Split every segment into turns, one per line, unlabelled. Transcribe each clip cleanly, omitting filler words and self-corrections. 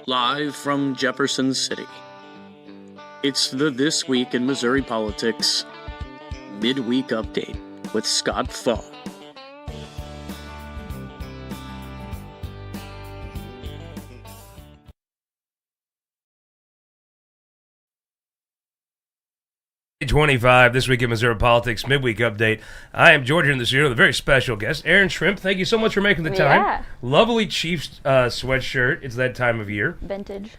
Live from Jefferson City, it's the This Week in Missouri Politics Midweek Update with Scott Faughn.
#25, This Week in Missouri Politics Midweek Update. I am Georgia in the studio with a very special guest, Aaron Shrimp. Thank you so much for making the time.
Yeah.
Lovely Chiefs sweatshirt. It's that time of year.
Vintage.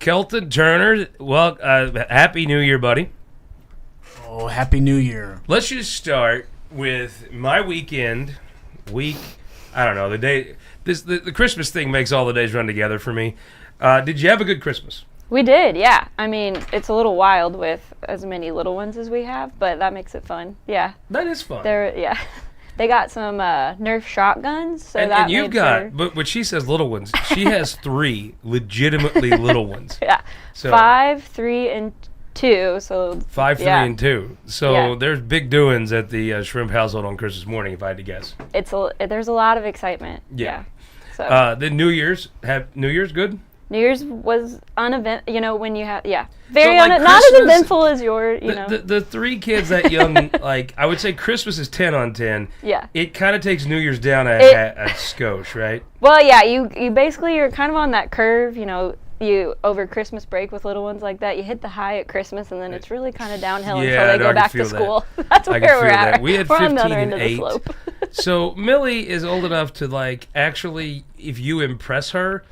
Kelton Turner, well, Happy New Year, buddy.
Oh, Happy New Year.
Let's just start with my weekend. I don't know, the day. The Christmas thing makes all the days run together for me. Did you have a good Christmas?
We did, yeah. I mean, it's a little wild with as many little ones as we have, but that makes it fun. Yeah.
That is fun.
They got some Nerf shotguns, so
and you've got, but when she says little ones, she has 3 legitimately little ones.
Yeah. So 5, 3, and 2. So
5, 3,
yeah.
and 2. So there's big doings at the Shrimp household on Christmas morning, if I had to guess.
There's a lot of excitement. Yeah.
So the New Year's good?
New Year's was uneventful, when you have, very
so, like,
not as eventful as your,
The 3 kids that young, like, I would say Christmas is 10 on 10.
Yeah.
It kind of takes New Year's down a skosh, right?
Well, yeah, you basically, you're kind of on that curve, you, over Christmas break with little ones like that, you hit the high at Christmas, and then it's really kind of downhill until they go back to school. That's where we're at.
We had
we're
15
on the other
and
end
8.
of the slope.
So Millie is old enough to, like, actually, if you impress her,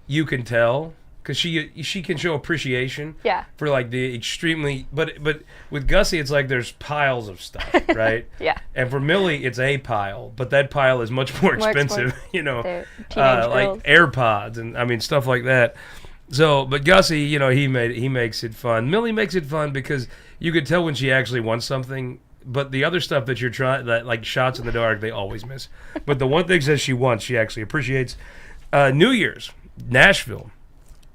you can tell, because she can show appreciation for, like, the extremely, but with Gussie, it's like there's piles of stuff, right?
Yeah.
And for Millie, it's a pile, but that pile is much more expensive,
like
AirPods and, I mean, stuff like that. So, but Gussie, he makes it fun. Millie makes it fun because you could tell when she actually wants something, but the other stuff that you're trying, that, like, shots in the dark, they always miss. But the one thing that she wants, she actually appreciates. New Year's, Nashville.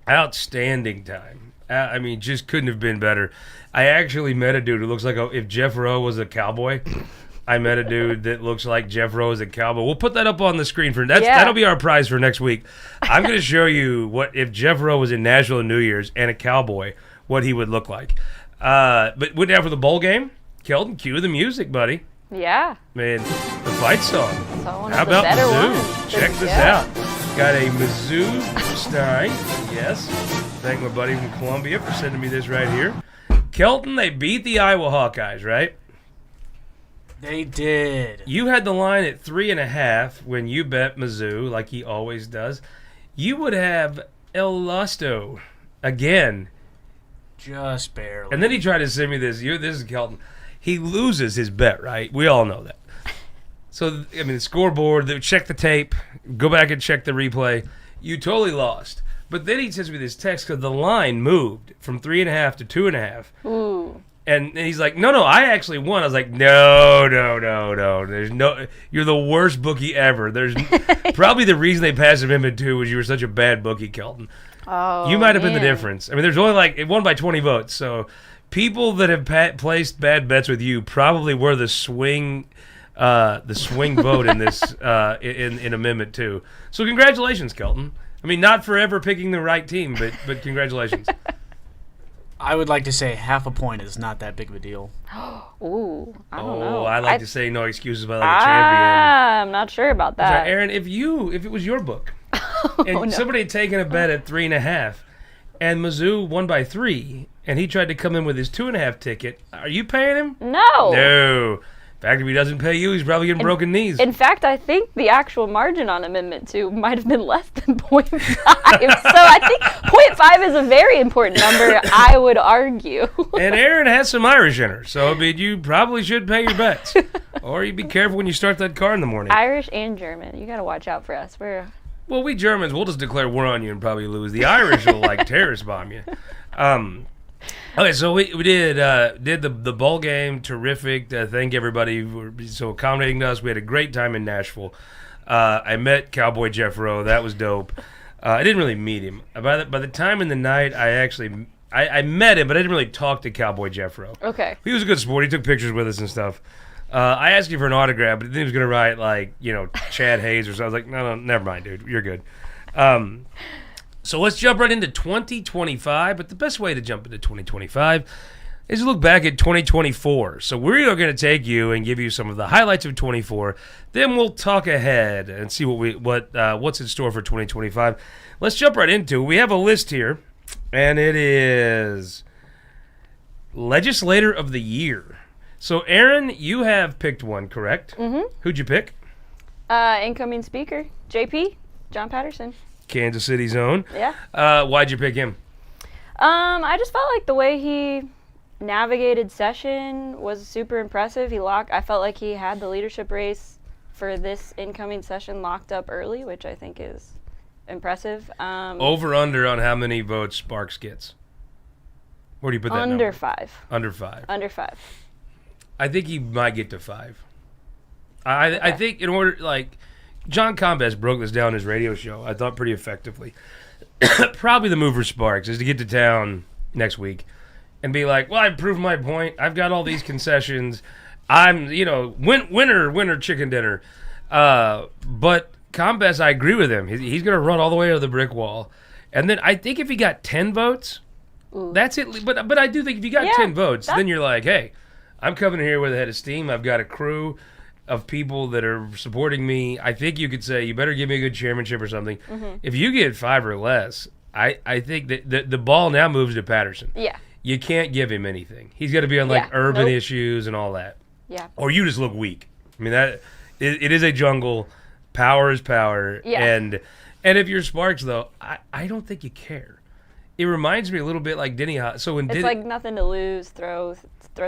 Outstanding time. I mean, just couldn't have been better. I actually met a dude who looks like if Jeff Rowe was a cowboy. I met a dude that looks like Jeff Rowe is a cowboy. We'll put that up on the screen that'll be our prize for next week. I'm going to show you what if Jeff Rowe was in Nashville on New Year's and a cowboy, what he would look like. But went down for the bowl game. Kelton, cue the music, buddy.
Yeah.
Man, the fight song.
How
about Mizzou?
ones.
Check this out. Got a Mizzou Stein. Yes. Thank my buddy from Columbia for sending me this right here. Kelton, they beat the Iowa Hawkeyes, right?
They did.
You had the line at 3.5 when you bet Mizzou, like he always does. You would have El Lusto again.
Just barely.
And then he tried to send me this. This is Kelton. He loses his bet, right? We all know that. So, I mean, the scoreboard, check the tape, go back and check the replay. You totally lost. But then he sends me this text because the line moved from 3.5 to 2.5.
Ooh.
And he's like, no, I actually won. I was like, no. There's no. You're the worst bookie ever. There's probably the reason they passed amendment 2 was you were such a bad bookie, Kelton.
Oh,
you might have been the difference. I mean, there's only it won by 20 votes. So people that have placed bad bets with you probably were the swing vote in this in Amendment 2. So congratulations, Kelton. I mean, not forever picking the right team, but congratulations.
I would like to say half a point is not that big of a deal.
Ooh, I don't know.
I like to say no excuses by like a champion.
I'm not sure about that.
Sorry, Aaron, if it was your book, and somebody had taken a bet at 3.5, and Mizzou won by 3, and he tried to come in with his 2.5 ticket, are you paying him?
No.
No. In fact, if he doesn't pay you, he's probably getting broken knees.
In fact, I think the actual margin on Amendment 2 might have been less than 0.5. So I think 0.5 is a very important number, I would argue.
And Aaron has some Irish in her, so I mean, you probably should pay your bets. Or you be careful when you start that car in the morning.
Irish and German. You got to watch out for us.
Well, we Germans, we'll just declare war on you and probably lose. The Irish will, terrorist bomb you. Okay, so we did the bowl game. Terrific. Thank everybody for so accommodating to us. We had a great time in Nashville. I met Cowboy Jeff Rowe. That was dope. I didn't really meet him. By the time in the night, I met him, but I didn't really talk to Cowboy Jeff Rowe.
Okay.
He was a good sport. He took pictures with us and stuff. I asked him for an autograph, but then he was going to write, Chad Hayes or something. I was like, no, never mind, dude. You're good. So let's jump right into 2025. But the best way to jump into 2025 is to look back at 2024. So we're going to take you and give you some of the highlights of 24. Then we'll talk ahead and see what's in store for 2025. Let's jump right into it. We have a list here, and it is Legislator of the Year. So, Aaron, you have picked one, correct?
Mm-hmm.
Who'd you pick?
Incoming Speaker, JP, John Patterson.
Kansas City's own.
Yeah.
Why'd you pick him?
I just felt like the way he navigated session was super impressive. I felt like he had the leadership race for this incoming session locked up early, which I think is impressive.
Over under on how many votes Sparks gets? Where do you put that
Under
number?
5.
Under 5.
Under 5.
I think he might get to 5. I think in order, like, John Combest broke this down in his radio show, I thought pretty effectively. Probably the move for Sparks is to get to town next week and be like, well, I've proved my point. I've got all these concessions. I'm, winner chicken dinner. But Combest, I agree with him. He's going to run all the way to the brick wall. And then I think if he got 10 votes, that's it. But I do think if you got 10 votes, then you're like, hey, I'm coming here with a head of steam. I've got a crew of people that are supporting me. I think you could say, you better give me a good chairmanship or something. Mm-hmm. If you get 5 or less, I think that the ball now moves to Patterson.
Yeah.
You can't give him anything. He's got to be on urban issues and all that.
Yeah.
Or you just look weak. I mean, it is a jungle. Power is power.
Yeah.
And if you're Sparks, though, I don't think you care. It reminds me a little bit like Denny. So when
it's like nothing to lose. Throw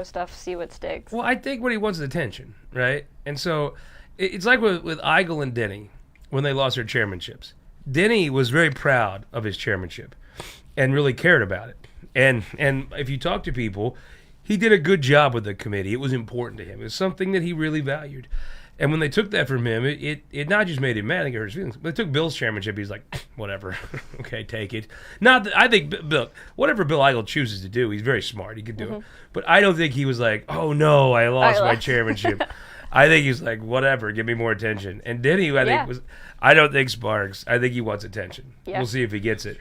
stuff, see what sticks.
Well, I think what he wants is attention, right? And so it's like with Eigel and Denny when they lost their chairmanships. Denny was very proud of his chairmanship and really cared about it. And if you talk to people, he did a good job with the committee. It was important to him. It was something that he really valued. And when they took that from him, it not just made him mad, I think it hurt his feelings. But they took Bill's chairmanship. He's like, whatever. Okay, take it. I think Bill, whatever Bill Eigel chooses to do, he's very smart. He could do it. But I don't think he was like, oh no, I lost my chairmanship. I think he's like, whatever, give me more attention. And Denny, I don't think Sparks. I think he wants attention. Yeah. We'll see if he gets it.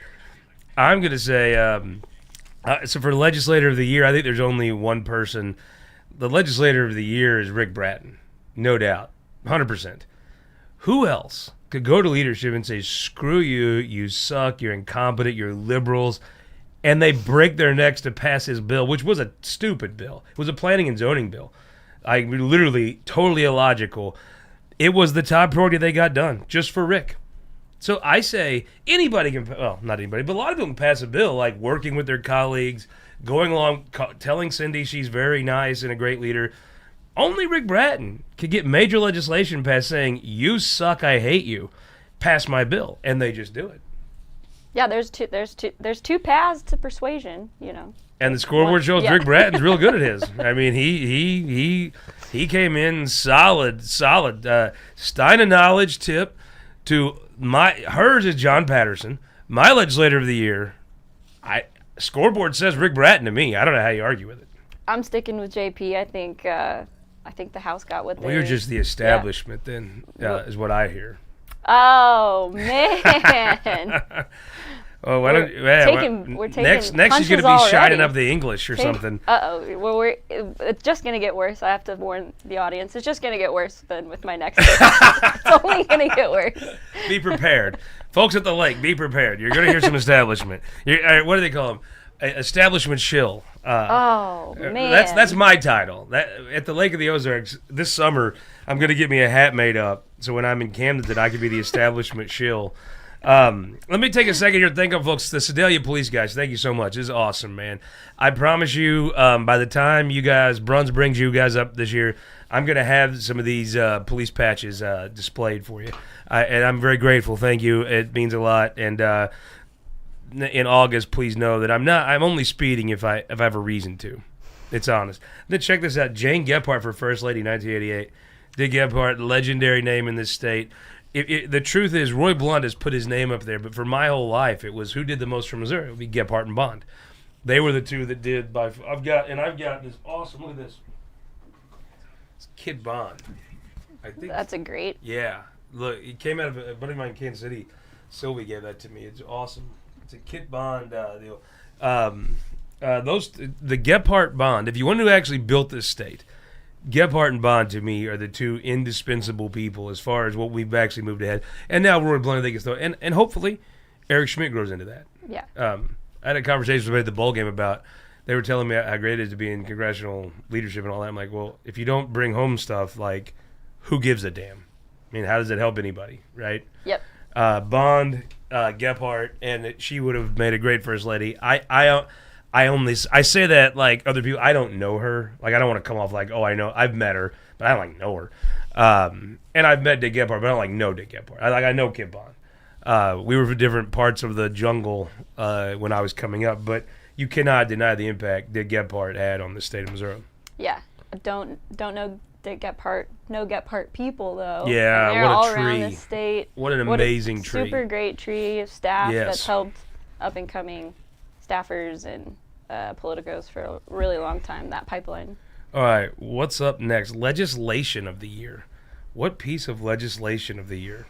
I'm going to say, so for Legislator of the Year, I think there's only one person. The Legislator of the Year is Rick Bratton. No doubt. 100%. Who else could go to leadership and say, screw you, you suck, you're incompetent, you're liberals, and they break their necks to pass his bill, which was a stupid bill. It was a planning and zoning bill. Literally, totally illogical. It was the top priority they got done, just for Rick. So I say anybody can, well, not anybody, but a lot of people can pass a bill, like working with their colleagues, going along, telling Cindy she's very nice and a great leader. Only Rick Bratton could get major legislation passed saying, you suck, I hate you, pass my bill, and they just do it.
Yeah, there's two paths to persuasion,
And the scoreboard shows Rick Bratton's real good at his. I mean, he came in solid. Stein of Knowledge tip to hers is John Patterson. My Legislator of the Year, scoreboard says Rick Bratton to me. I don't know how you argue with it.
I'm sticking with JP. I think the House got what they.
Well, you're just the establishment then, is what I hear.
Oh man.
Oh, why don't
we're taking
next he's going to be shining up the English or something.
Well, it's just going to get worse. I have to warn the audience. It's just going to get worse than with my next pick. It's only going to get worse.
Be prepared. Folks at the lake, be prepared. You're going to hear some establishment. What do they call them? Establishment shill.
Oh, man.
That's my title. At the Lake of the Ozarks this summer, I'm going to get me a hat made up so when I'm in Camden that I can be the establishment shill. Let me take a second here to thank our folks, the Sedalia police guys. Thank you so much. This is awesome, man. I promise you, by the time Bruns brings you guys up this year, I'm going to have some of these police patches displayed for you. And I'm very grateful. Thank you. It means a lot. And in August, please know that I'm only speeding if I have a reason to. It's honest. Then check this out. Jane Gephardt for First Lady, 1988. Dick Gephardt, legendary name in this state. The truth is, Roy Blunt has put his name up there, but for my whole life, it was who did the most for Missouri. It would be Gephardt and Bond. They were the two that did. I've got this awesome. Look at this. It's Kid Bond. I think
that's a great.
Yeah, look, it came out of a buddy of mine in Kansas City. Sylvie gave that to me. It's awesome. It's a Kit Bond deal. The Gephardt Bond. If you want to actually build this state, Gephardt and Bond to me are the two indispensable people as far as what we've actually moved ahead. And now Roy Blunt, I think, is and hopefully Eric Schmidt grows into that.
Yeah.
I had a conversation with the bowl game about. They were telling me how great it is to be in congressional leadership and all that. I'm like, well, if you don't bring home stuff, like, who gives a damn? I mean, how does it help anybody, right?
Yep.
Bond, Gephardt, and she would have made a great first lady. I say that like other people. I don't know her. Like, I don't want to come off like, oh, I know. I've met her, but I don't like know her. And I've met Dick Gephardt, but I don't like know Dick Gephardt. I know Kit Bond. We were from different parts of the jungle when I was coming up, but you cannot deny the impact Dick Gephardt had on the state of Missouri.
Yeah. Don't know Dick Gephardt. Know Gephardt people though.
Yeah,
and they're
what a
all
tree.
around the state.
What an amazing tree.
Super great tree of staff
Yes.
that's helped up and coming staffers and politicos for a really long time. That pipeline.
All right, what's up next? Legislation of the year. What piece of legislation of the year?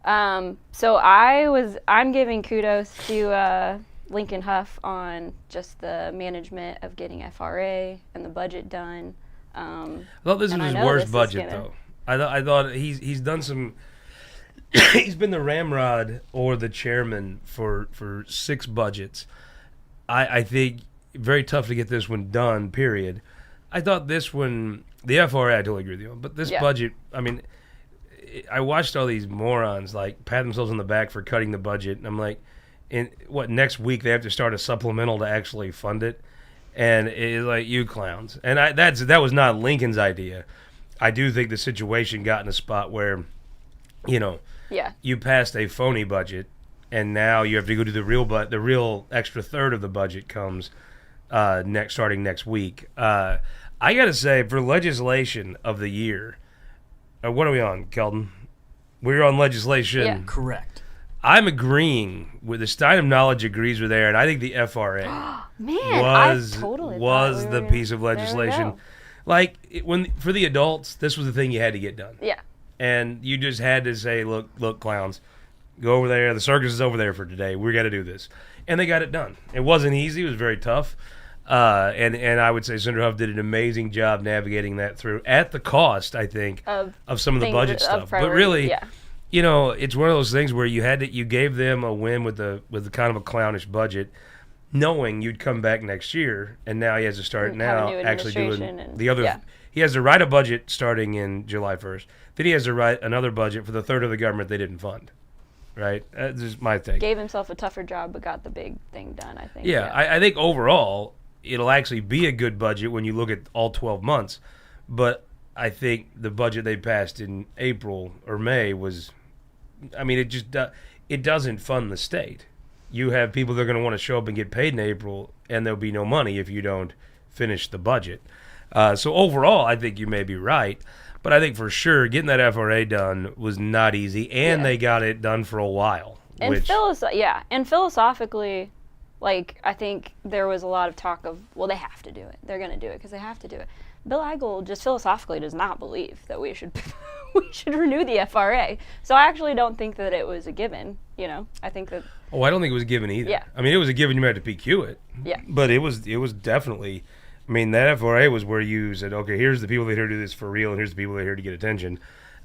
So I'm giving kudos to Lincoln Huff on just the management of getting FRA and the budget done.
I thought this was
and I
his
know
worst
this is
budget,
gonna-
though. I thought he's done some. He's been the ramrod or the chairman for 6 budgets. I think very tough to get this one done. Period. I thought this one, the FRA, I totally agree with you on, but this budget, I mean, I watched all these morons like pat themselves on the back for cutting the budget, and I'm like, next week they have to start a supplemental to actually fund it, and it's like, you clowns. And that was not Lincoln's idea. I do think the situation got in a spot where, you passed a phony budget, and now you have to go to the real extra third of the budget comes starting next week. I got to say, for legislation of the year, what are we on, Kelton? We're on legislation.
Yeah.
Correct.
I'm agreeing with the Stein of Knowledge agrees with Aaron. I think the FRA
Man,
was
I totally
was
thought
the
we were
piece of
there we
legislation.
go.
Like when for the adults, this was the thing you had to get done.
Yeah.
And you just had to say, look, clowns, go over there. The circus is over there for today. We got to do this. And they got it done. It wasn't easy. It was very tough. And I would say Senator Huff did an amazing job navigating that through at the cost, I think, of some of the
things
budget
of
stuff. But
priority,
really,
yeah.
it's one of those things where you gave them a win with the kind of a clownish budget, knowing you'd come back next year, and now he has to start
And have a
now
new
actually doing
administration and-
the other.
yeah.
He has to write a budget starting in July 1st. Then he has to write another budget for the third of the government they didn't fund. Right? That's just my thing.
Gave himself a tougher job, but got the big thing done, I think.
Yeah, I think overall it'll actually be a good budget when you look at all 12 months. But I think the budget they passed in April or May was, I mean, it doesn't fund the state. You have people that are going to want to show up and get paid in April, and there'll be no money if you don't finish the budget. So overall, I think you may be right. But I think for sure getting that FRA done was not easy, and they got it done for a while.
And philosophically, like, I think there was a lot of talk of, well, they have to do it. They're going to do it because they have to do it. Bill Eigel just philosophically does not believe that we should renew the FRA. So I actually don't think that it was a given. I think that.
Oh, I don't think it was a given either.
Yeah.
I mean, it was a given you had to PQ it.
Yeah.
But it was definitely. I mean, that FRA was where you said, okay, here's the people that are here to do this for real, and here's the people that are here to get attention.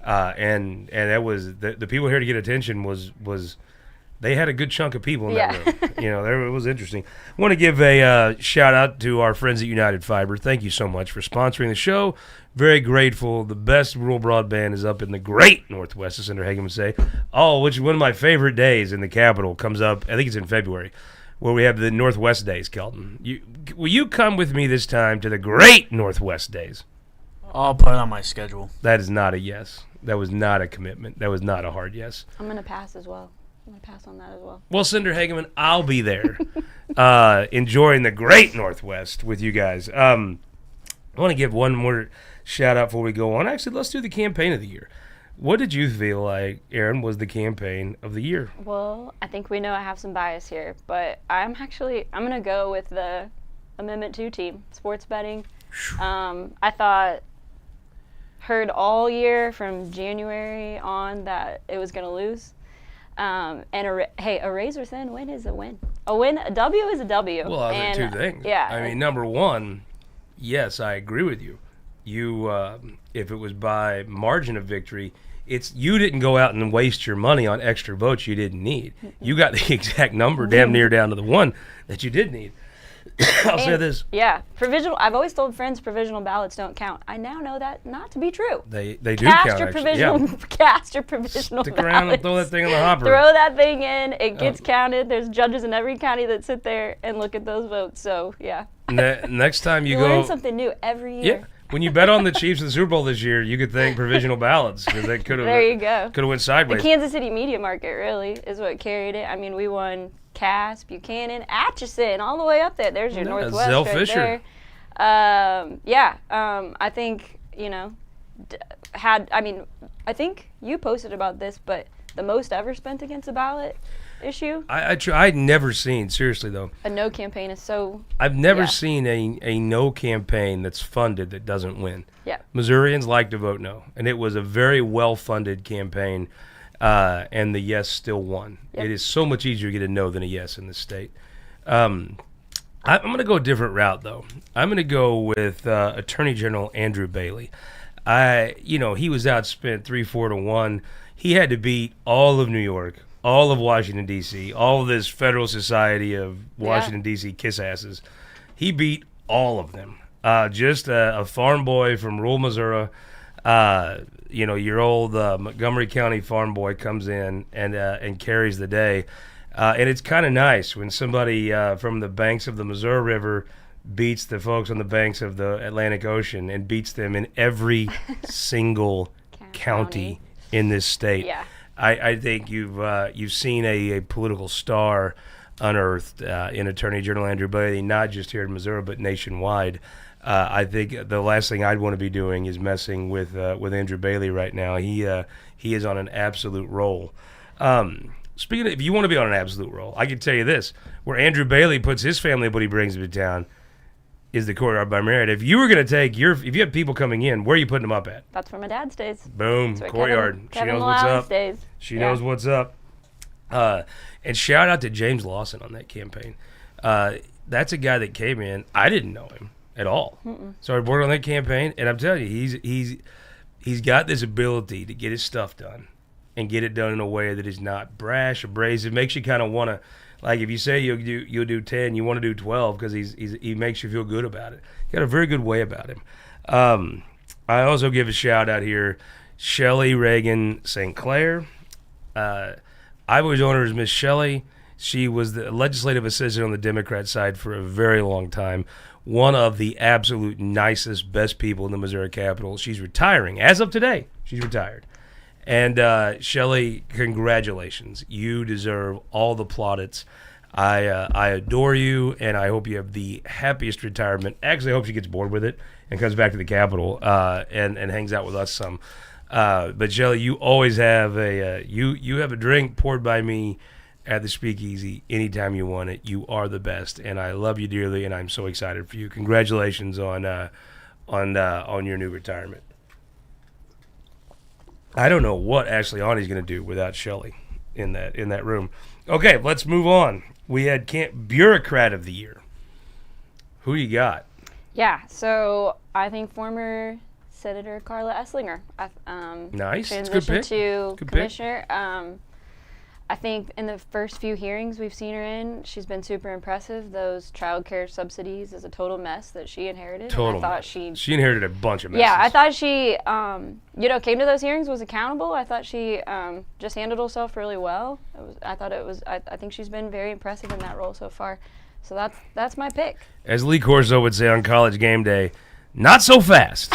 And that was the people here to get attention was they had a good chunk of people in that room. It was interesting. I want to give a shout out to our friends at United Fiber. Thank you so much for sponsoring the show. Very grateful. The best rural broadband is up in the great Northwest, as Senator Hagan would say. Which is one of my favorite days in the Capitol. Comes up, I think it's in February, where we have the Northwest Days, Kelton. Will you come with me this time to the great Northwest Days?
I'll put it on my schedule.
That is not a yes. That was not a commitment. That was not a hard yes.
I'm going to pass as well. I'm going to pass on that as well.
Well, Senator Hageman, I'll be there enjoying the great Northwest with you guys. I want to give one more shout-out before we go on. Actually, let's do the campaign of the year. What did you feel like, Aaron, was the campaign of the year?
Well, I think we know I have some bias here, but I'm going to go with the Amendment 2 team, sports betting. I heard all year from January on that it was going to lose. A razor thin win is a win. A W is a W.
Well, I think two things.
Yeah.
I mean, number one, yes, I agree with you. You, if it was by margin of victory, you didn't go out and waste your money on extra votes you didn't need. You got the exact number, damn near down to the one that you did need. I'll say this.
Yeah, I've always told friends provisional ballots don't count. I now know that not to be true.
They do count.
Cast your provisional
Stick
ballots.
around and throw that thing in the hopper.
Throw that thing in. It gets counted. There's judges in every county that sit there and look at those votes. So yeah.
Next time you go,
learn something new every year.
Yeah. When you bet on the Chiefs in the Super Bowl this year, you could thank provisional ballots because they could have.
There you go.
Could have went sideways.
The Kansas City media market really is what carried it. I mean, we won Cass, Buchanan, Atchison, all the way up there. There's your Northwest
Zell
right
Fisher.
there. I think I think you posted about this, but the most ever spent against a ballot issue.
I'd never seen, seriously though.
A no campaign is so.
I've never seen a no campaign that's funded that doesn't win.
Yeah.
Missourians like to vote no, and it was a very well-funded campaign, and the yes still won.
Yep.
It is so much easier to get a no than a yes in this state. I'm going to go a different route, though. I'm going to go with Attorney General Andrew Bailey. He was outspent 3-4 to 1. He had to beat all of New York, all of Washington, D.C., all of this Federal Society of Washington, D.C. kiss asses. He beat all of them. Just a farm boy from rural Missouri. Your old Montgomery County farm boy comes in and carries the day. And it's kind of nice when somebody from the banks of the Missouri River beats the folks on the banks of the Atlantic Ocean and beats them in every single county in this state.
Yeah.
I think you've seen a political star unearthed in Attorney General Andrew Bailey, not just here in Missouri but nationwide. I think the last thing I'd want to be doing is messing with Andrew Bailey right now. He is on an absolute roll. Speaking of, if you want to be on an absolute roll, I can tell you this: where Andrew Bailey puts his family, what he brings to town, is the courtyard by Marriott. If you were going to take if you had people coming in, where are you putting them up at?
That's where my dad stays.
Boom, courtyard.
Kevin
she knows what's up.
Stays.
She knows what's up. And shout out to James Lawson on that campaign. That's a guy that came in. I didn't know him at all. So I worked on that campaign, and I'm telling you, he's got this ability to get his stuff done and get it done in a way that is not brash, abrasive. Makes you kind of want to, like if you say you'll do 10, you want to do 12 because he makes you feel good about it. Got a very good way about him. I also give a shout out here, Shelley Reagan St. Clair. I've always known her as Miss Shelley. She was the legislative assistant on the Democrat side for a very long time. One of the absolute nicest, best people in the Missouri Capitol. She's retiring. As of today, she's retired. And Shelley, congratulations. You deserve all the plaudits. I adore you, and I hope you have the happiest retirement. Actually, I hope she gets bored with it and comes back to the Capitol and hangs out with us some. But Shelley, you always have you have a drink poured by me at the Speakeasy anytime you want it. You are the best, and I love you dearly, and I'm so excited for you. Congratulations on your new retirement. I don't know what Ashley Awney's going to do without Shelley in that room. Okay, let's move on. We had Bureaucrat of the Year. Who you got?
Yeah, so I think former Senator Carla Esslinger.
Nice. That's a good pick.
To
good
commissioner. I think in the first few hearings we've seen her in, she's been super impressive. Those child care subsidies is a total mess that she inherited.
Total.
I thought
she inherited a bunch of messes.
Yeah, I thought she, came to those hearings, was accountable. I thought she just handled herself really well. I think she's been very impressive in that role so far. So that's my pick.
As Lee Corso would say on College Game Day, not so fast.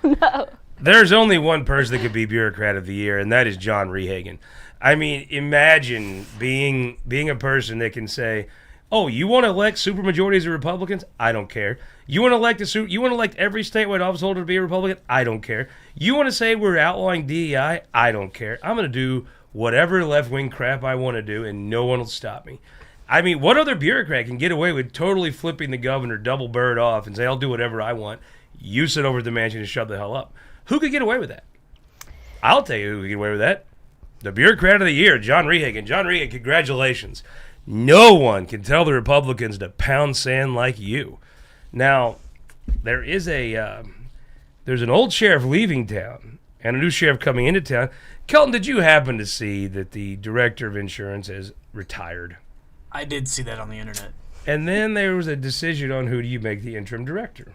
No.
There's only one person that could be Bureaucrat of the Year, and that is John Rehagen. I mean, imagine being a person that can say, "Oh, you want to elect supermajorities of Republicans? I don't care. You want to elect every statewide office holder to be a Republican? I don't care. You want to say we're outlawing DEI? I don't care. I'm going to do whatever left-wing crap I want to do, and no one will stop me." I mean, what other bureaucrat can get away with totally flipping the governor double bird off and say, "I'll do whatever I want. You sit over at the mansion and shut the hell up"? Who could get away with that? I'll tell you who could get away with that. the Bureaucrat of the Year, John Rehagen. John Rehagen, congratulations. No one can tell the Republicans to pound sand like you. Now, there's an old sheriff leaving town and a new sheriff coming into town. Kelton, did you happen to see that the director of insurance has retired?
I did see that on the internet.
And then there was a decision on who do you make the interim director.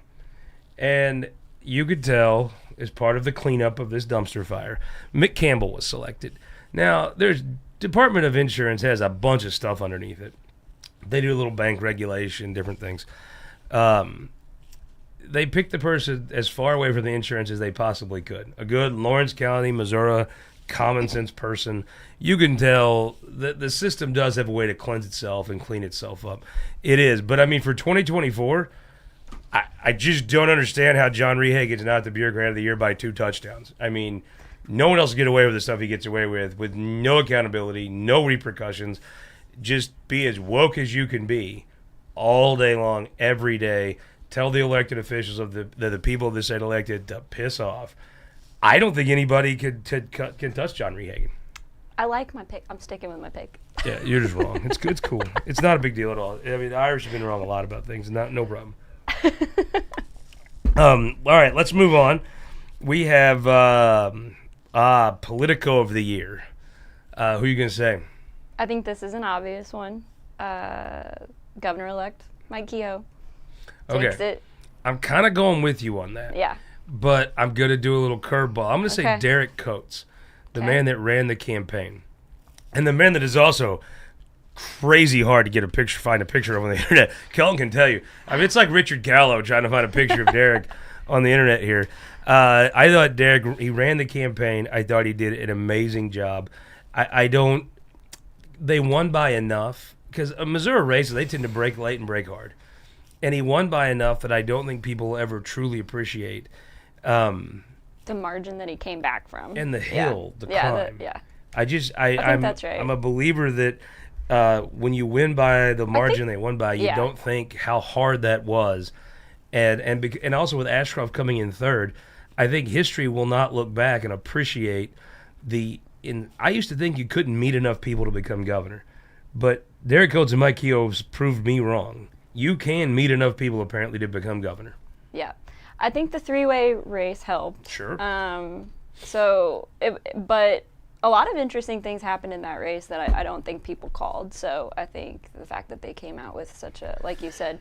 And you could tell, as part of the cleanup of this dumpster fire, Mick Campbell was selected. Now, there's Department of Insurance has a bunch of stuff underneath it. They do a little bank regulation, different things. They picked the person as far away from the insurance as they possibly could. A good Lawrence County, Missouri, common sense person. You can tell that the system does have a way to cleanse itself and clean itself up. It is. But, I mean, for 2024, I just don't understand how John Rehagen's not the Bureaucrat of the Year by 2 touchdowns. I mean, no one else will get away with the stuff he gets away with no accountability, no repercussions. Just be as woke as you can be all day long, every day. Tell the elected officials of the people of the state elected to piss off. I don't think anybody can touch John Rehagen.
I like my pick. I'm sticking with my pick.
Yeah, you're just wrong. It's good. It's cool. It's not a big deal at all. I mean, the Irish have been wrong a lot about things. No problem. All right, let's move on. We have Politico of the Year. Who are you going to say?
I think this is an obvious one. Governor-elect Mike Kehoe takes it.
I'm kind of going with you on that.
Yeah.
But I'm going to do a little curveball. I'm going to say Derek Coates, the man that ran the campaign. And the man that is also crazy hard to find a picture of on the internet. Kelton can tell you. I mean, it's like Richard Gallo trying to find a picture of Derek on the internet here. I thought Derek, he ran the campaign. I thought he did an amazing job. They won by enough, because Missouri races, they tend to break late and break hard. And he won by enough that I don't think people ever truly appreciate.
The margin that he came back from.
And the hill, the climb. I think
that's right.
I'm a believer that when you win by the margin they won by, you don't think how hard that was. And also with Ashcroft coming in third, I think history will not look back and appreciate I used to think you couldn't meet enough people to become governor. But Derek Coates and Mike Kehoe proved me wrong. You can meet enough people apparently to become governor.
Yeah. I think the 3-way race helped.
Sure.
But a lot of interesting things happened in that race that I don't think people called. So I think the fact that they came out with such a, like you said,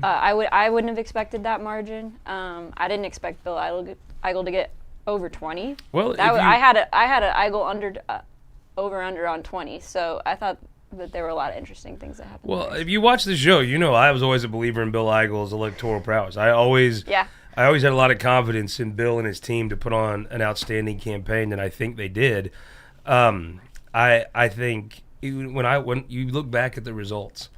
I wouldn't have expected that margin. I didn't expect Bill Eigel to get over 20.
Well,
I had an Eigel over under on 20. So I thought that there were a lot of interesting things that happened.
Well, if you watch the show, you know I was always a believer in Bill Eigel's electoral prowess. I always had a lot of confidence in Bill and his team to put on an outstanding campaign, and I think they did. I think when you look back at the results,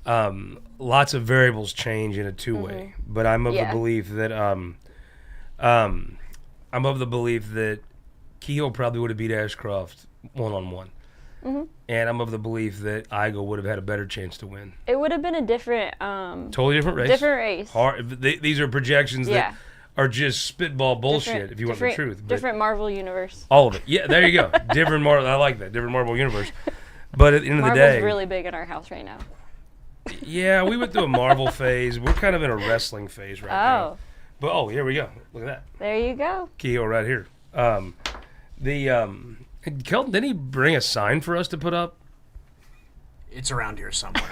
lots of variables change in a two-way. But I'm of the belief that Kehoe probably would have beat Ashcroft one-on-one. And I'm of the belief that Eigel would have had a better chance to win.
It would have been a different...
totally different race.
Different race.
These are projections that are just spitball bullshit, if you want the truth.
Different Marvel universe.
All of it. Yeah, there you go. Different Marvel. I like that. Different Marvel universe. But at the end of the day...
Marvel's really big in our house right now.
Yeah, we went through a Marvel phase. We're kind of in a wrestling phase right now. But, here we go. Look at that.
There you go.
Kehoe right here. Kelton, didn't he bring a sign for us to put up?
It's around here somewhere.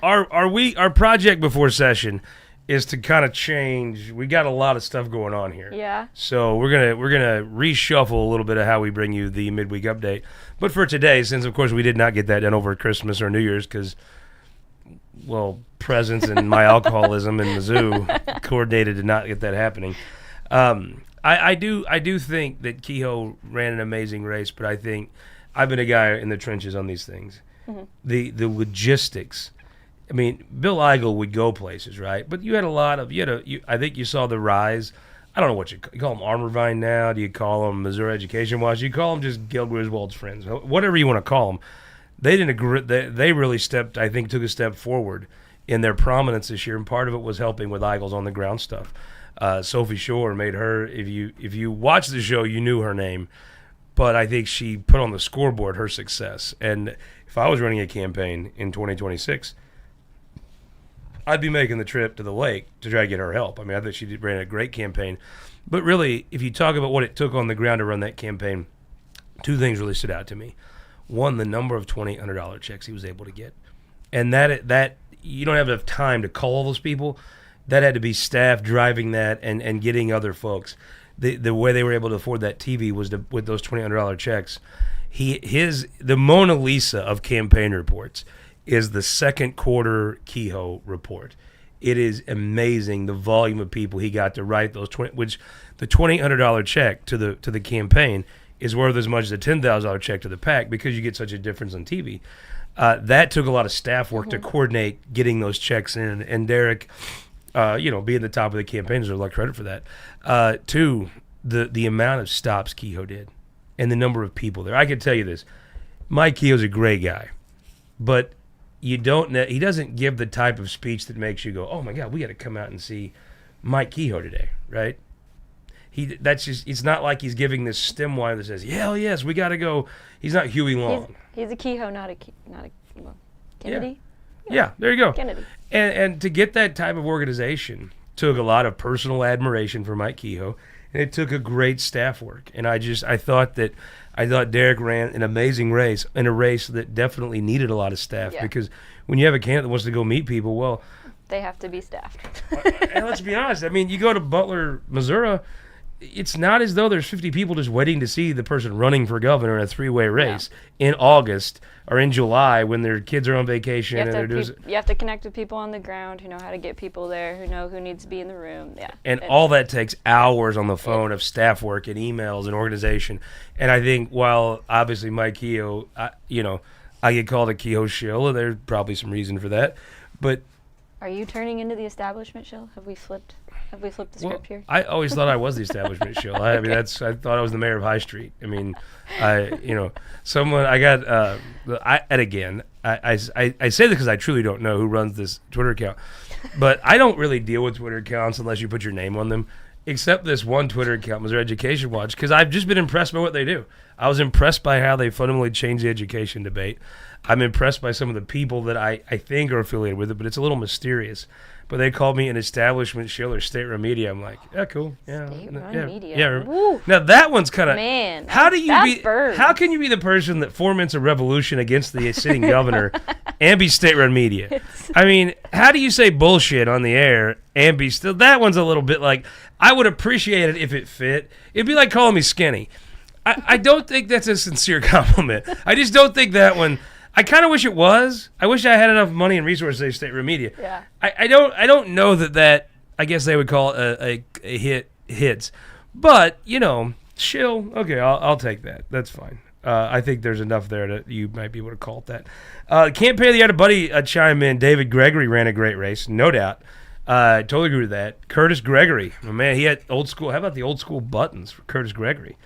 Our project before session is to kind of change. We got a lot of stuff going on here.
Yeah. So
we're gonna reshuffle a little bit of how we bring you the midweek update. But for today, since of course we did not get that done over Christmas or New Year's because, presents and my alcoholism in Mizzou coordinated to not get that happening. I do think that Kehoe ran an amazing race, but I think I've been a guy in the trenches on these things. The logistics. I mean, Bill Eigel would go places, right? But you had a lot of I think you saw the rise. I don't know what you call them, Armorvine now. Do you call them Missouri Education Watch? Do you call them just Gil Griswold's friends? Whatever you want to call them. They didn't agree. They really took a step forward in their prominence this year, and part of it was helping with Eigel's on the ground stuff. Sophie Shore made her. If you watched the show, you knew her name. but I think she put on the scoreboard her success. And if I was running a campaign in 2026, I'd be making the trip to the lake to try to get her help. I mean, I think she ran a great campaign. But really, if you talk about what it took on the ground to run that campaign, two things really stood out to me. One, the number of $2,800 checks he was able to get. And that you don't have enough time to call all those people. That had to be staff driving that and getting other folks. The way they were able to afford that TV was with those $2,800 checks. The Mona Lisa of campaign reports is the second quarter Kehoe report. It is amazing the volume of people he got to write those which the $2,800 check to the campaign is worth as much as a $10,000 check to the PAC because you get such a difference on TV. That took a lot of staff work to coordinate getting those checks in, and Derek, being the top of the campaign, deserves a lot of credit for that. Two, the amount of stops Kehoe did, and the number of people there. I can tell you this: Mike Kehoe's a great guy, but he doesn't give the type of speech that makes you go, "Oh my God, we got to come out and see Mike Kehoe today," right? It's not like he's giving this stem wire that says, "Hell yes, we got to go." He's not Huey Long.
He's a Kehoe, not a Kennedy.
Yeah, there you go.
Kennedy.
And to get that type of organization took a lot of personal admiration for Mike Kehoe, and it took a great staff work. And I thought Derek ran an amazing race, in a race that definitely needed a lot of staff, because when you have a candidate that wants to go meet people, well,
they have to be staffed.
And let's be honest. I mean, you go to Butler, Missouri, it's not as though there's 50 people just waiting to see the person running for governor in a three-way race in August or in July when their kids are on vacation.
You have to connect with people on the ground who know how to get people there, who know who needs to be in the room. Yeah.
And all that takes hours on the phone of staff work and emails and organization. And I think while obviously Mike Kehoe, I get called a Kehoe shill, and there's probably some reason for that. But
are you turning into the establishment shill? Have we flipped the script here?
I always thought I was the establishment shill. I thought I was the mayor of High Street. I mean, I say this because I truly don't know who runs this Twitter account, but I don't really deal with Twitter accounts unless you put your name on them, except this one Twitter account, Missouri Education Watch, because I've just been impressed by what they do. I was impressed by how they fundamentally changed the education debate. I'm impressed by some of the people that I think are affiliated with it, but it's a little mysterious. But they called me an establishment shill or state-run media. I'm like, yeah, cool. Yeah,
state-run media.
Yeah.
Woo.
Now that one's kind of
man.
How can you be the person that foments a revolution against the sitting governor and be state-run media? I mean, how do you say bullshit on the air and be still? That one's a little bit like, I would appreciate it if it fit. It'd be like calling me skinny. I don't think that's a sincere compliment. I just don't think that one. I kind of wish it was. I wish I had enough money and resources to state media.
Yeah.
I don't know that I guess they would call it a hits. But, shill, okay, I'll take that. That's fine. I think there's enough there that you might be able to call it that. Campaign of the year, had a buddy chime in. David Gregory ran a great race, no doubt. Totally agree with that. Curtis Gregory, oh man, he had old school. How about the old school buttons for Curtis Gregory?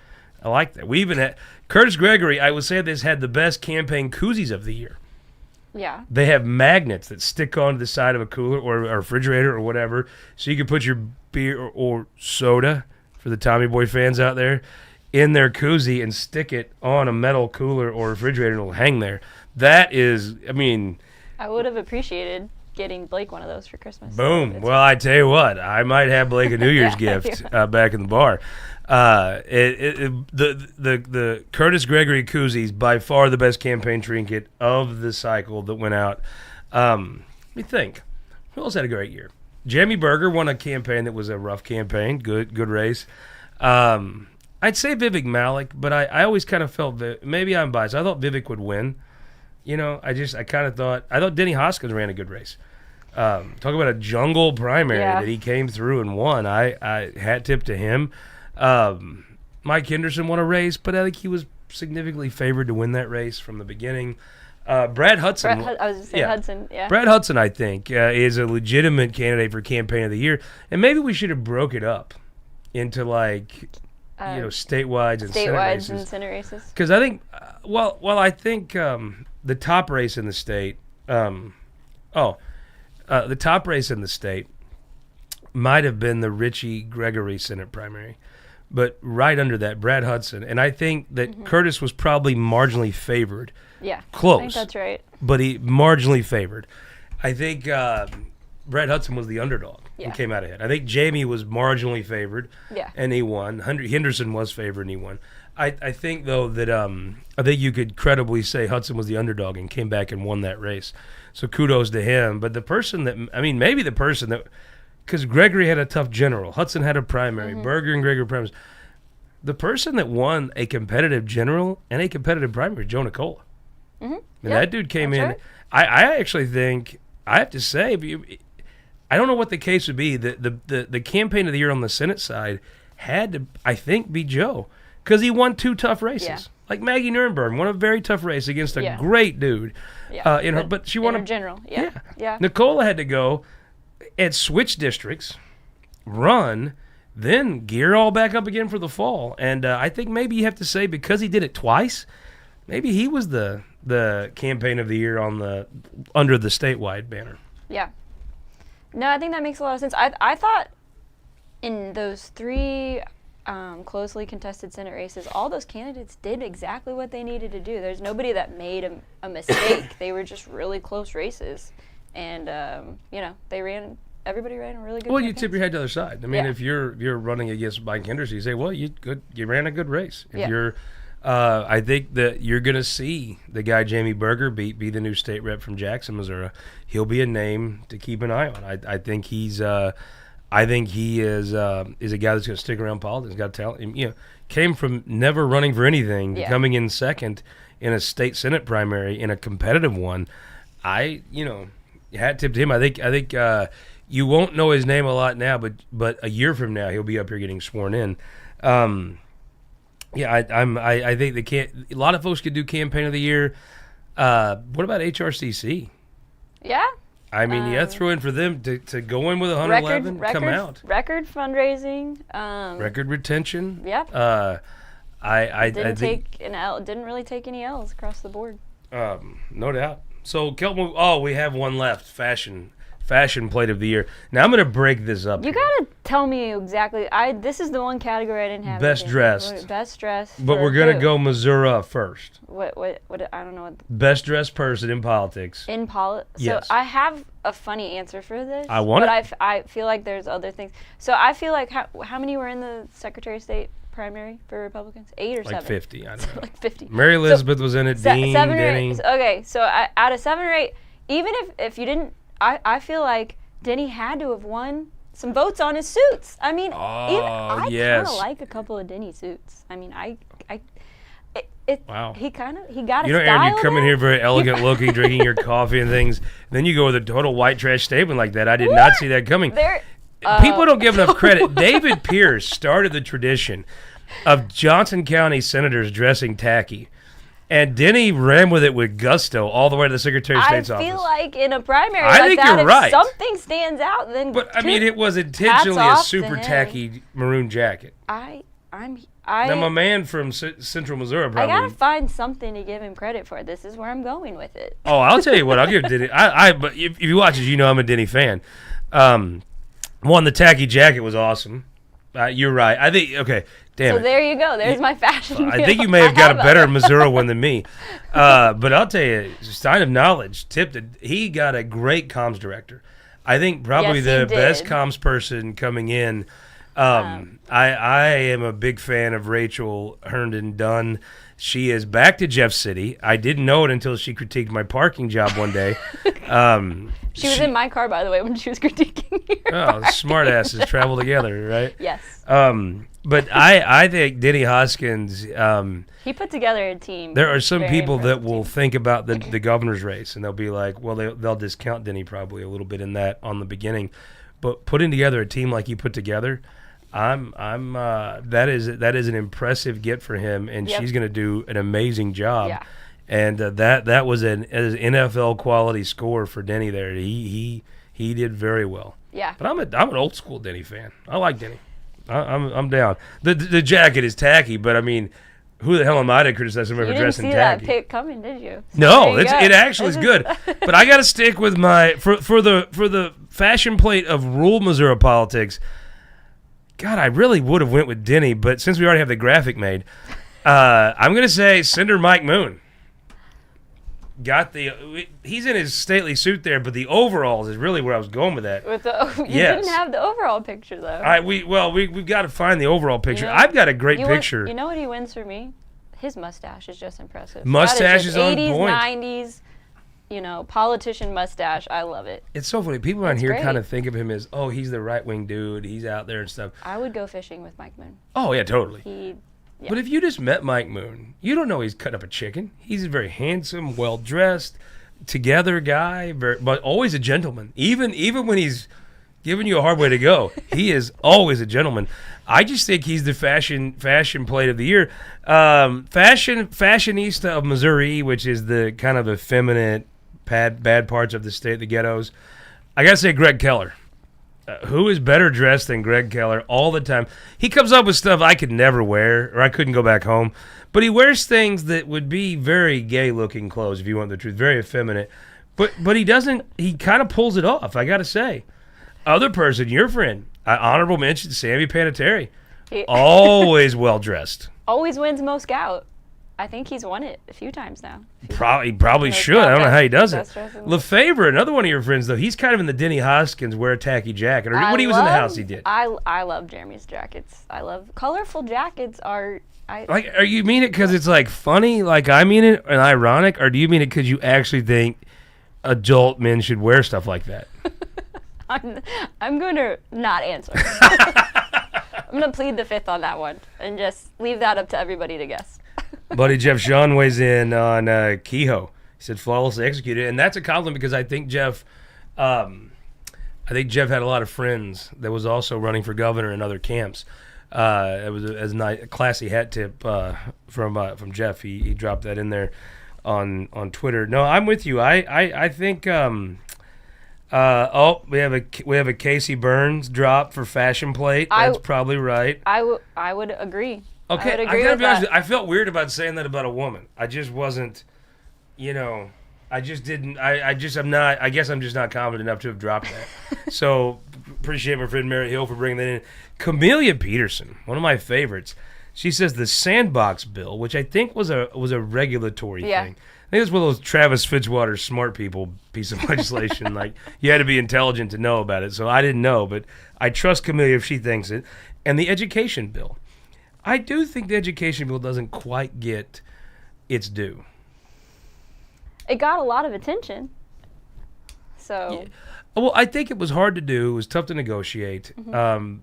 I like that. We even had Curtis Gregory. I would say this had the best campaign koozies of the year.
Yeah.
They have magnets that stick onto the side of a cooler or a refrigerator or whatever, so you can put your beer or soda, for the Tommy Boy fans out there, in their koozie and stick it on a metal cooler or refrigerator and it'll hang there. That is,
I would have appreciated getting Blake one of those for Christmas.
Boom. Well, I tell you what, I might have Blake a New Year's gift back in the bar. The Curtis Gregory koozies, by far the best campaign trinket of the cycle that went out. Let me think. Who else had a great year? Jamie Berger won a campaign that was a rough campaign. Good race. I'd say Vivek Malik, but I always kind of felt that maybe I'm biased. I thought Vivek would win. I thought Denny Hoskins ran a good race. Talk about a jungle primary that he came through and won. I hat tip to him. Mike Henderson won a race, but I think he was significantly favored to win that race from the beginning. Brad Hudson.
Hudson, yeah.
Brad Hudson, I think, is a legitimate candidate for campaign of the year, and maybe we should have broke it up into statewide and Senate races. Because I think, I think the top race in the state, might have been the Richie Gregory Senate primary, but right under that, Brad Hudson. And I think that Curtis was probably marginally favored.
Yeah.
Close.
I think that's right.
But he marginally favored. I think Brad Hudson was the underdog and came out ahead. I think Jamie was marginally favored.
Yeah.
And he won. Henderson was favored and he won. I think, though, that I think you could credibly say Hudson was the underdog and came back and won that race. So kudos to him. But the person that, maybe the person that, because Gregory had a tough general. Hudson had a primary. Berger and Gregory primaries. The person that won a competitive general and a competitive primary, Joe Nicola. That dude came in. Right. I actually think, I have to say, I don't know what the case would be. The campaign of the year on the Senate side had to, I think, be Joe. Because he won 2 tough races.
Yeah.
Like Maggie Nuremberg won a very tough race against a great dude.
Yeah.
But she won
a general. Yeah.
Nicola had to go and switch districts, run, then gear all back up again for the fall. And I think maybe you have to say, because he did it twice, maybe he was the campaign of the year under the statewide banner.
Yeah. No, I think that makes a lot of sense. I thought in those 3 closely contested Senate races, all those candidates did exactly what they needed to do. There's nobody that made a mistake. They were just really close races. And, everybody ran a really good
Well,
campaigns.
you tip your head to the other side. If you're running against Mike Henderson, you say, well, you ran a good race. If you're I think that you're going to see the guy Jamie Berger be the new state rep from Jackson, Missouri. He'll be a name to keep an eye on. I think he is a guy that's going to stick around politics. Got talent. Came from never running for anything to coming in second in a state Senate primary in a competitive one. Hat tip to him. I think you won't know his name a lot now, but a year from now he'll be up here getting sworn in. I think a lot of folks could do campaign of the year. What about HRCC?
Yeah.
Throw in for them to go in with 111, come out.
Record fundraising.
Record retention.
Yeah.
I
didn't really take any L's across the board.
No doubt. So Kelton, we have one left. Fashion plate of the year. Now I'm going to break this up.
You got to tell me exactly. This is the one category I didn't have.
Best dressed.
Best dressed.
But we're going to go Missouri first.
What I don't know what.
Best dressed person in politics.
In politics. So
yes.
I have a funny answer for this.
I want
it. But I feel like there's other things. So I feel like how many were in the Secretary of State primary for Republicans? 8 or 7?
Like 50. I don't know.
Like 50.
Mary Elizabeth was in it. Dean,
7 or
Denny.
8. Okay, so out of 7 or 8, even if you didn't, I feel like Denny had to have won some votes on his suits. I kind of like a couple of Denny suits.
Wow.
He got a
Aaron,
style.
you come in here very elegant looking, drinking your coffee and things. Then you go with a total white trash statement like that. I did not see that coming. People don't give enough credit. David Pierce started the tradition of Johnson County senators dressing tacky. And Denny ran with it with gusto all the way to the Secretary of State's office.
I feel like in a primary
I think you're right.
if something stands out, then
But, it was intentionally a super tacky maroon jacket. Now, my man from Central Missouri probably...
I got to find something to give him credit for. This is where I'm going with it.
Oh, I'll tell you what. I'll give Denny... But if you watch this, I'm a Denny fan. The tacky jacket was awesome. You're right. I think... Okay. Damn
so there you go. There's my fashion.
I think you may have got a better Missouri one than me. But I'll tell you, sign of knowledge, tipped it. He got a great comms director. I think probably the best comms person coming in. I am a big fan of Rachel Herndon Dunn. She is back to Jeff City. I didn't know it until she critiqued my parking job one day.
She was in my car, by the way, when she was critiquing your
smart asses travel together, right?
Yes.
But I think Denny Hoskins...
he put together a team.
There are some people that will think about the governor's race, and they'll be like, well, they'll discount Denny probably a little bit in that on the beginning. But putting together a team like he put together... that is an impressive get for him, and she's going to do an amazing job.
Yeah.
And that was an NFL quality score for Denny there. He did very well.
Yeah.
But I'm an old school Denny fan. I like Denny. I'm down. The jacket is tacky, but who the hell am I to criticize somebody for dressing tacky?
You didn't see that pick coming, did you? So
no, it actually is good. But I got to stick with my for the fashion plate of rural Missouri politics. God, I really would have went with Denny, but since we already have the graphic made, I'm going to say Senator Mike Moon. He's in his stately suit there, but the overalls is really where I was going with that.
You didn't have the overall picture though.
We've got to find the overall picture.
You know,
I've got a great picture.
You know what he wins for me? His mustache is just impressive.
Mustache is on
80s,
point.
90s, politician mustache. I love it.
It's so funny. People around here
great.
kind of think of him as, he's the right-wing dude. He's out there and stuff.
I would go fishing with Mike Moon.
Oh, yeah, totally.
Yeah.
But if you just met Mike Moon, you don't know he's cutting up a chicken. He's a very handsome, well-dressed, together guy, but always a gentleman. Even when he's giving you a hard way to go, he is always a gentleman. I just think he's the fashion plate of the year. Fashionista of Missouri, which is the kind of effeminate, bad parts of the state, the ghettos. I got to say Greg Keller. Who is better dressed than Greg Keller all the time? He comes up with stuff I could never wear, or I couldn't go back home. But he wears things that would be very gay-looking clothes, if you want the truth, very effeminate. But he doesn't. He kind of pulls it off, I got to say. Other person, your friend, honorable mention, Sammy Panettiere. Always well-dressed.
Always wins Mo Scout. I think he's won it a few times now.
He probably should. I don't know how he does it. Lefebvre, another one of your friends, though, he's kind of in the Denny Hoskins wear a tacky jacket. Or when he was in the house, he did.
I love Jeremy's jackets. I love colorful jackets. Are
you mean it because it's like funny, like I mean it, and ironic, or do you mean it because you actually think adult men should wear stuff like that?
I'm going to not answer. I'm going to plead the fifth on that one and just leave that up to everybody to guess.
Buddy Jeff Sean weighs in on Kehoe. He said flawlessly executed, and that's a compliment because I think Jeff had a lot of friends that was also running for governor in other camps. It was a classy hat tip from Jeff. He dropped that in there on Twitter. No, I'm with you. I think we have a Casey Burns drop for fashion plate. That's probably right.
I would agree.
Okay, I gotta be honest with you, I felt weird about saying that about a woman. I just wasn't, I just didn't. I guess I'm just not confident enough to have dropped that. So appreciate my friend Mary Hill for bringing that in. Camellia Peterson, one of my favorites. She says the sandbox bill, which I think was a regulatory thing. I think it's one of those Travis Fitzwater smart people piece of legislation. Like you had to be intelligent to know about it. So I didn't know, but I trust Camellia if she thinks it. And the education bill. I do think the education bill doesn't quite get its due.
It got a lot of attention. So.
Yeah. Well, I think it was hard to do. It was tough to negotiate. Mm-hmm.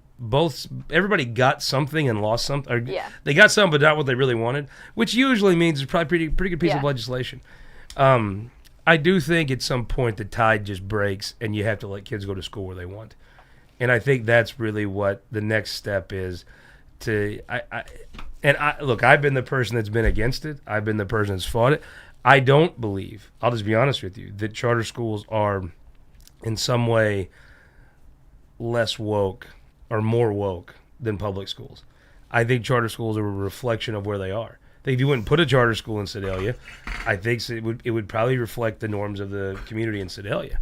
Everybody got something and lost something. They got something, but not what they really wanted, which usually means it's probably pretty good piece of legislation. I do think at some point the tide just breaks and you have to let kids go to school where they want. And I think that's really what the next step is. Look, I've been the person that's been against it. I've been the person that's fought it. I don't believe, I'll just be honest with you, that charter schools are in some way less woke or more woke than public schools. I think charter schools are a reflection of where they are. I think if you wouldn't put a charter school in Sedalia, I think it would probably reflect the norms of the community in Sedalia.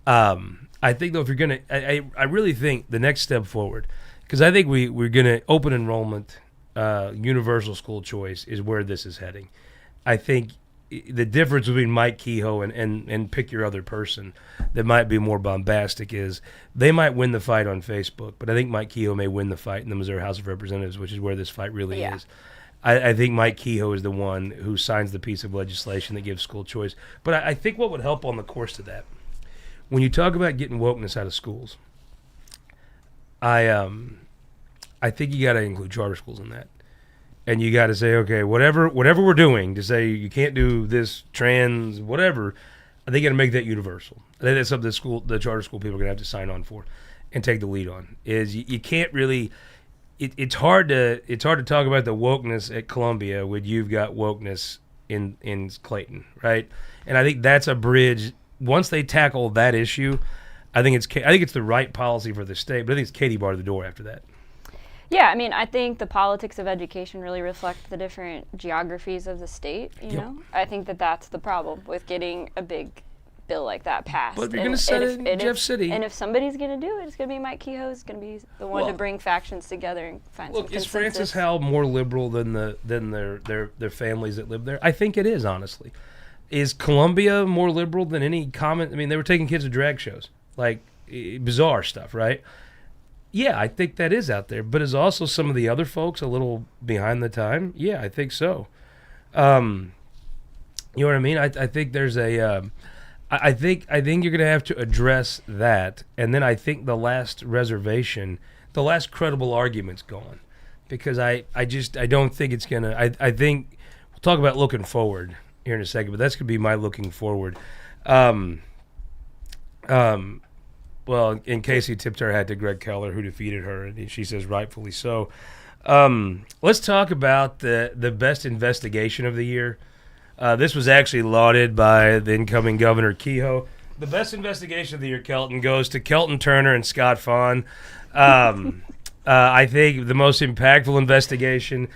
I think, though, if you're going to, I really think the next step forward, because I think we're going to open enrollment, universal school choice is where this is heading. I think the difference between Mike Kehoe and pick your other person that might be more bombastic is they might win the fight on Facebook, but I think Mike Kehoe may win the fight in the Missouri House of Representatives, which is where this fight really is. I think Mike Kehoe is the one who signs the piece of legislation that gives school choice. But I think what would help on the course to that, when you talk about getting wokeness out of schools, I think you got to include charter schools in that. And you got to say, okay, whatever we're doing to say you can't do this, trans, whatever, I think you got to make that universal. I think that's something the charter school people are going to have to sign on for and take the lead on. Is you can't really, it's hard to talk about the wokeness at Columbia when you've got wokeness in Clayton, right? And I think that's a bridge. Once they tackle that issue, I think it's the right policy for the state, but I think it's Katie bar to the door after that.
Yeah, I mean, I think the politics of education really reflect the different geographies of the state, you know? I think that's the problem with getting a big bill like that passed.
But if you're going to set it in Jeff City.
And if somebody's going to do it, it's going to be Mike Kehoe. It's going to be the one to bring factions together and find some consensus.
Is Francis Howell more liberal than their families that live there? I think it is, honestly. Is Columbia more liberal than any comment? I mean, they were taking kids to drag shows, like bizarre stuff, right? Yeah, I think that is out there. But is also some of the other folks a little behind the time? Yeah, I think so. You know what I mean? I think there's a. I think you're going to have to address that, and then I think the last reservation, the last credible argument's gone, because I don't think it's going to. I think we'll talk about looking forward here in a second, but that's going to be my looking forward. Well, in Casey tipped her hat to Greg Keller, who defeated her, and she says rightfully so. Let's talk about the best investigation of the year. This was actually lauded by the incoming Governor Kehoe. The best investigation of the year, Kelton, goes to Kelton Turner and Scott Faughn. I think the most impactful investigation.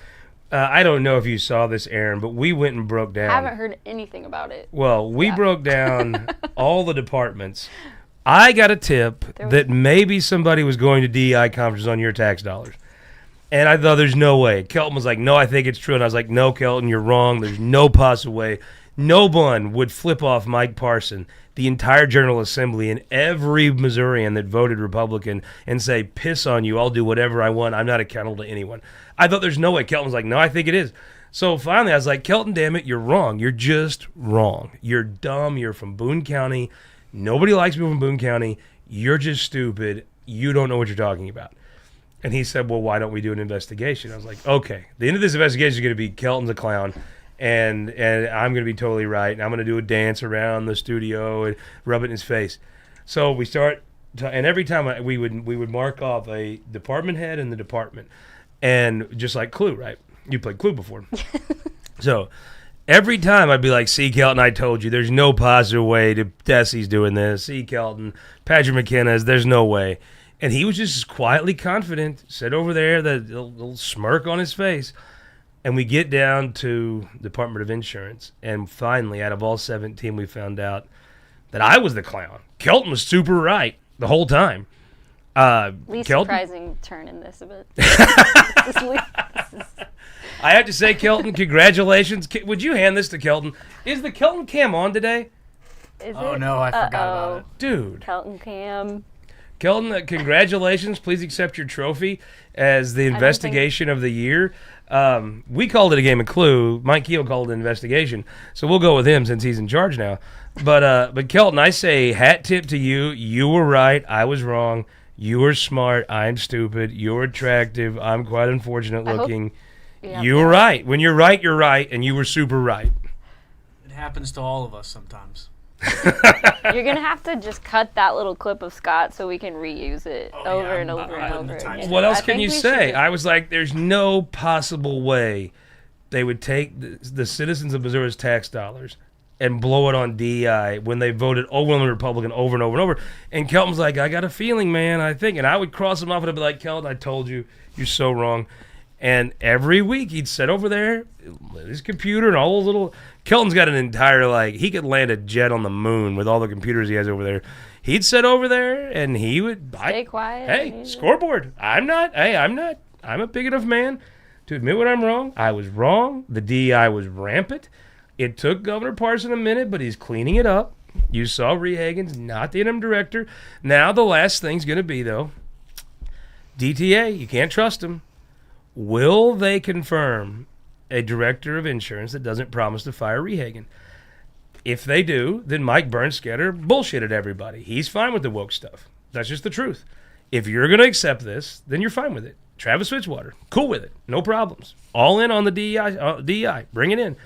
I don't know if you saw this, Aaron, but we went and broke down.
I haven't heard anything about it.
Well, we broke down all the departments. I got a tip that maybe somebody was going to DEI conferences on your tax dollars. And I thought, there's no way. Kelton was like, no, I think it's true. And I was like, no, Kelton, you're wrong. There's no possible way. No one would flip off Mike Parson, the entire General Assembly, and every Missourian that voted Republican and say, piss on you, I'll do whatever I want. I'm not accountable to anyone. I thought there's no way. Kelton was like, no, I think it is. So finally I was like, Kelton, damn it, you're wrong. You're just wrong. You're dumb. You're from Boone County. Nobody likes people from Boone County. You're just stupid. You don't know what you're talking about. And he said, well, why don't we do an investigation? I was like, okay. The end of this investigation is going to be Kelton's a clown, and I'm going to be totally right, and I'm going to do a dance around the studio and rub it in his face. So we start, and every time we would mark off a department head in the department, and just like Clue, right? You played Clue before. So every time I'd be like, see, Kelton, I told you, there's no positive way to Desi's doing this. See, Kelton, Patrick McKenna's, there's no way. And he was just quietly confident, sit over there, the little smirk on his face. And we get down to Department of Insurance, and finally, out of all 17, we found out that I was the clown. Kelton was super right the whole time.
Least
Kelton?
surprising turn in this a bit.
I have to say, Kelton, congratulations. Would you hand this to Kelton? Is the Kelton cam on today?
No, I forgot about it.
Dude.
Kelton cam.
Kelton, congratulations. Please accept your trophy as the investigation of the year. We called it a game of Clue. Mike Kehoe called it an investigation. So we'll go with him since he's in charge now. But Kelton, I say hat tip to you. You were right. I was wrong. You were smart. I'm stupid. You're attractive. I'm quite unfortunate looking. You were right. When you're right, and you were super right.
It happens to all of us sometimes.
You're going to have to just cut that little clip of Scott so we can reuse it over and over and over again.
What else can you say? I was like, there's no possible way they would take the citizens of Missouri's tax dollars and blow it on DEI when they voted overwhelmingly Republican over and over and over. And Kelton's like, I got a feeling, man, I think. And I would cross him off and I'd be like, Kelton, I told you, you're so wrong. And every week he'd sit over there, his computer and all those little... Kelton's got an entire, he could land a jet on the moon with all the computers he has over there. He'd sit over there and he would...
Stay quiet.
Hey, scoreboard. I'm a big enough man to admit when I'm wrong. I was wrong. The DEI was rampant. It took Governor Parson a minute, but he's cleaning it up. You saw Rehagen's not the interim director. Now the last thing's going to be, though, DTA, you can't trust him. Will they confirm a director of insurance that doesn't promise to fire Rehagen? If they do, then Mike Bernstetter bullshitted everybody. He's fine with the woke stuff. That's just the truth. If you're going to accept this, then you're fine with it. Travis Fitzwater, cool with it. No problems. All in on the DEI. Bring it in.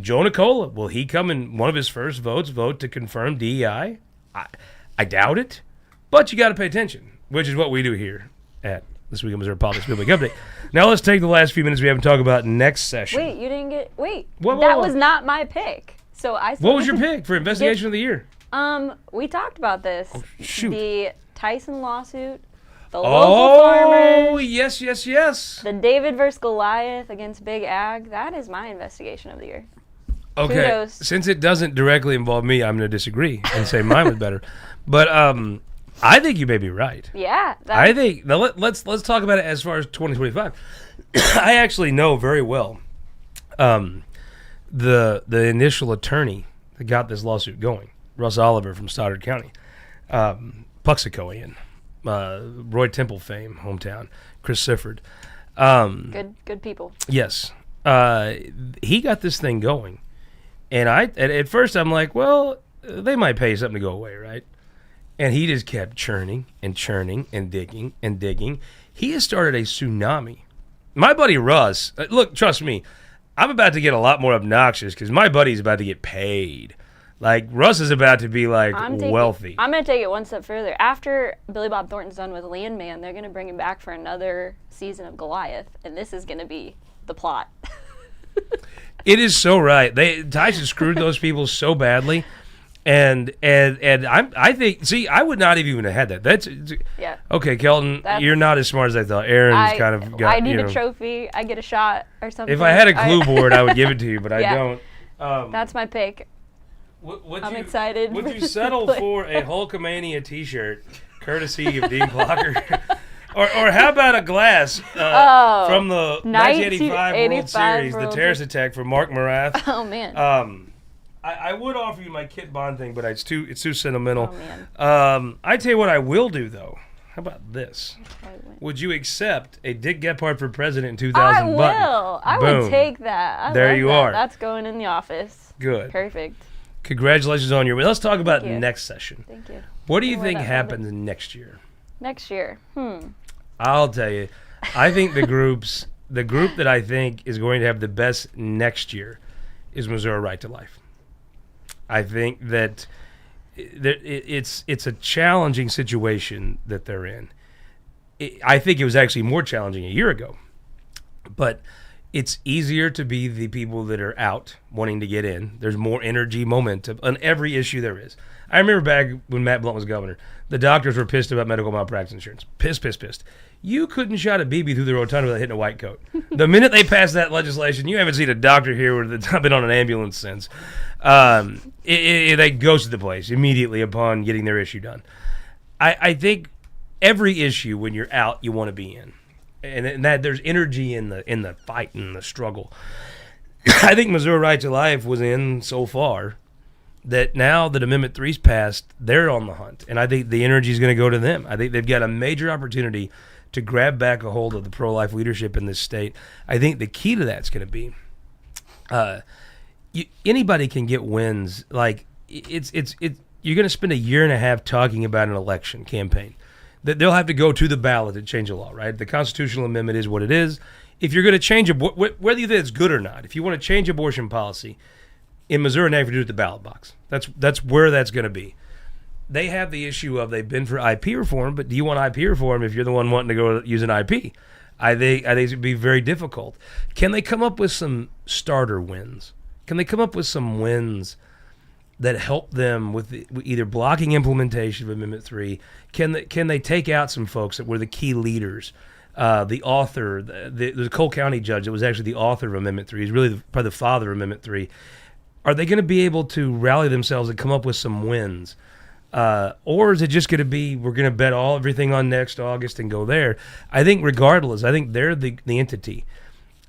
Joe Nicola, will he come in one of his first vote to confirm DEI? I doubt it. But you got to pay attention, which is what we do here at This Week in Missouri Politics Midweek Update. Now let's take the last few minutes we have and talk about next session.
Wait, you didn't get... Wait,
what?
That was not my pick. So I...
What was your pick for investigation of the year?
We talked about this.
Oh, shoot.
The Tyson lawsuit, the local farmers.
Oh, yes.
The David versus Goliath against Big Ag. That is my investigation of the year.
Okay,
Kudos.
since it doesn't directly involve me, I'm going to disagree and say mine was better. But I think you may be right.
Yeah.
I think now let's talk about it as far as 2025. I actually know very well the initial attorney that got this lawsuit going, Russ Oliver from Stoddard County, Puxicoian, Roy Temple fame, hometown, Chris Sifford.
Good people.
Yes, he got this thing going, and at first I'm like, well, they might pay something to go away, right? And he just kept churning and churning and digging and digging. He has started a tsunami. My buddy Russ, look, trust me, I'm about to get a lot more obnoxious because my buddy's about to get paid. Like, Russ is about to be, like, wealthy.
I'm going to take it one step further. After Billy Bob Thornton's done with Landman, they're going to bring him back for another season of Goliath, and this is going to be the plot.
It is so right. Tyson screwed those people so badly. And I think, see, I would not have even had that. That's
Yeah.
Okay, Kelton, you're not as smart as I thought. Aaron's kind of got.
I need a trophy. I get a shot or something.
If I had a clue board, I would give it to you, but I don't.
That's my pick. I'm excited.
Would you settle for a Hulkamania T-shirt, courtesy of Dean Blocker? Or how about a glass from the 1985 World Series, the terrorist attack from Mark Morath?
Oh man.
I would offer you my Kit Bond thing, but it's too sentimental.
Oh man.
I tell you what I will do though. How about this? Would you accept a Dick Gephardt for president in 2000
I will.
button?
I would take that.
There you are.
That's going in the office.
Good.
Perfect.
Congratulations on your win. Let's talk about
Thank you.
next session.
Thank you.
What do you think happens next year?
Next year.
I'll tell you. I think the group that I think is going to have the best next year is Missouri Right to Life. I think that it's a challenging situation that they're in. I think it was actually more challenging a year ago. But it's easier to be the people that are out wanting to get in. There's more energy, momentum on every issue there is. I remember back when Matt Blunt was governor, the doctors were pissed about medical malpractice insurance. Pissed. You couldn't shot a BB through the rotunda without hitting a white coat. The minute they passed that legislation, you haven't seen a doctor here that's not been on an ambulance since. They ghosted the place immediately upon getting their issue done. I think every issue when you're out, you want to be in. And that there's energy in the fight and the struggle. I think Missouri Right to Life was in so far that now that Amendment 3's passed, they're on the hunt. And I think the energy is going to go to them. I think they've got a major opportunity to grab back a hold of the pro-life leadership in this state. I think the key to that's going to be anybody can get wins. Like you're going to spend a year and a half talking about an election campaign. That they'll have to go to the ballot to change the law, right? The constitutional amendment is what it is. If you're going to change whether you think it's good or not, if you want to change abortion policy in Missouri, now you have to do it at the ballot box. That's where that's going to be. They have the issue of they've been for IP reform, but do you want IP reform if you're the one wanting to go use an IP? I think it would be very difficult. Can they come up with some starter wins? Can they come up with some wins that help them with either blocking implementation of Amendment 3? Can they take out some folks that were the key leaders? The author, the Cole County judge that was actually the author of Amendment 3, he's really probably the father of Amendment 3. Are they going to be able to rally themselves and come up with some wins? Or is it just going to be we're going to bet everything on next August and go there? I think regardless, I think they're the entity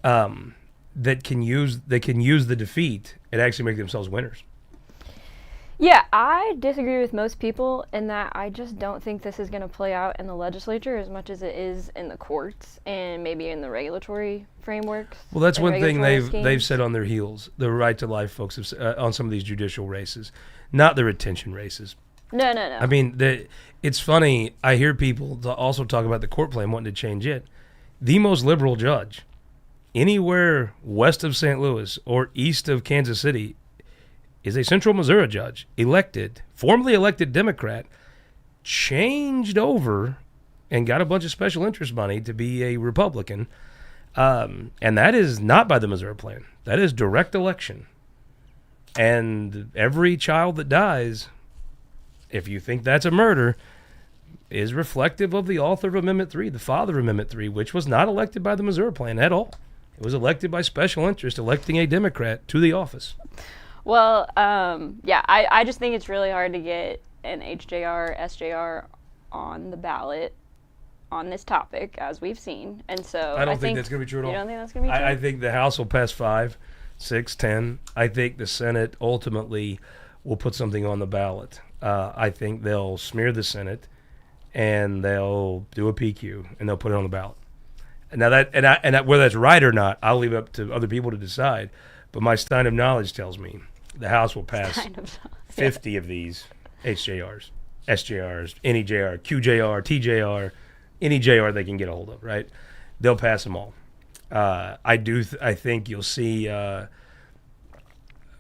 that can use the defeat and actually make themselves winners.
Yeah, I disagree with most people in that I just don't think this is going to play out in the legislature as much as it is in the courts and maybe in the regulatory frameworks.
Well, that's one thing they've said on their heels. The Right to Life folks have, on some of these judicial races, not the retention races.
No.
I mean, it's funny. I hear people also talk about the court plan wanting to change it. The most liberal judge anywhere west of St. Louis or east of Kansas City is a Central Missouri judge, formerly elected Democrat, changed over and got a bunch of special interest money to be a Republican. And that is not by the Missouri plan. That is direct election. And every child that dies, if you think that's a murder, is reflective of the author of Amendment 3, the father of Amendment 3, which was not elected by the Missouri plan at all. It was elected by special interest, electing a Democrat to the office.
Well, I just think it's really hard to get an HJR, SJR on the ballot on this topic, as we've seen. And so
I don't think that's going to be true at all.
You don't think that's going to be true?
I think the House will pass 5, 6, 10. I think the Senate ultimately will put something on the ballot. I think they'll smear the Senate, and they'll do a PQ, and they'll put it on the ballot. Now that whether that's right or not, I'll leave it up to other people to decide. But my stein of knowledge tells me the House will pass 50 of these HJRs, SJRs, any JR, QJR, TJR, any JR they can get a hold of, right? They'll pass them all. I think you'll see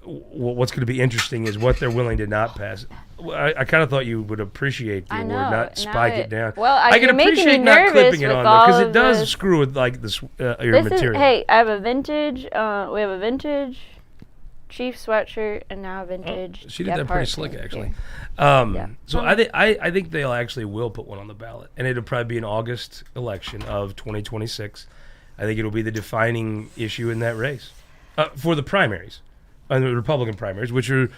what's going to be interesting is what they're willing to not pass. I kind of thought you would appreciate the award, not spike it down.
Well,
I can appreciate not clipping it on there because it does screw with like your material.
Hey, I have a vintage. We have a vintage Chief sweatshirt and now a vintage.
She did that pretty slick, actually.
Yeah.
So I think they'll actually will put one on the ballot, and it'll probably be an August election of 2026. I think it'll be the defining issue in that race for the primaries, the Republican primaries, which are,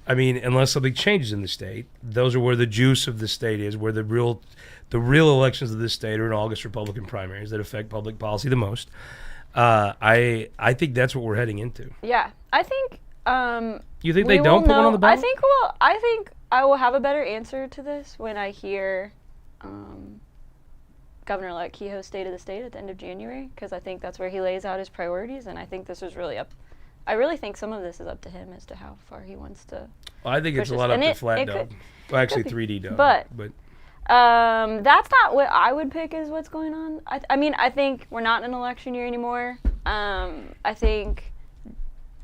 I mean, unless something changes in the state, those are where the juice of the state is, where the real elections of this state are in August Republican primaries that affect public policy the most. I think that's what we're heading into.
Yeah, I think.
You think they don't put one on the ballot?
I think I will have a better answer to this when I hear Governor-elect Kehoe's State of the State at the end of January, because I think that's where he lays out his priorities, and I think this is really up. I really think some of this is up to him as to how far he wants to.
Well, I think it's a lot up to Flat Dog. Well, actually, 3D Dog.
But that's not what I would pick as what's going on. I mean, I think we're not in an election year anymore. I think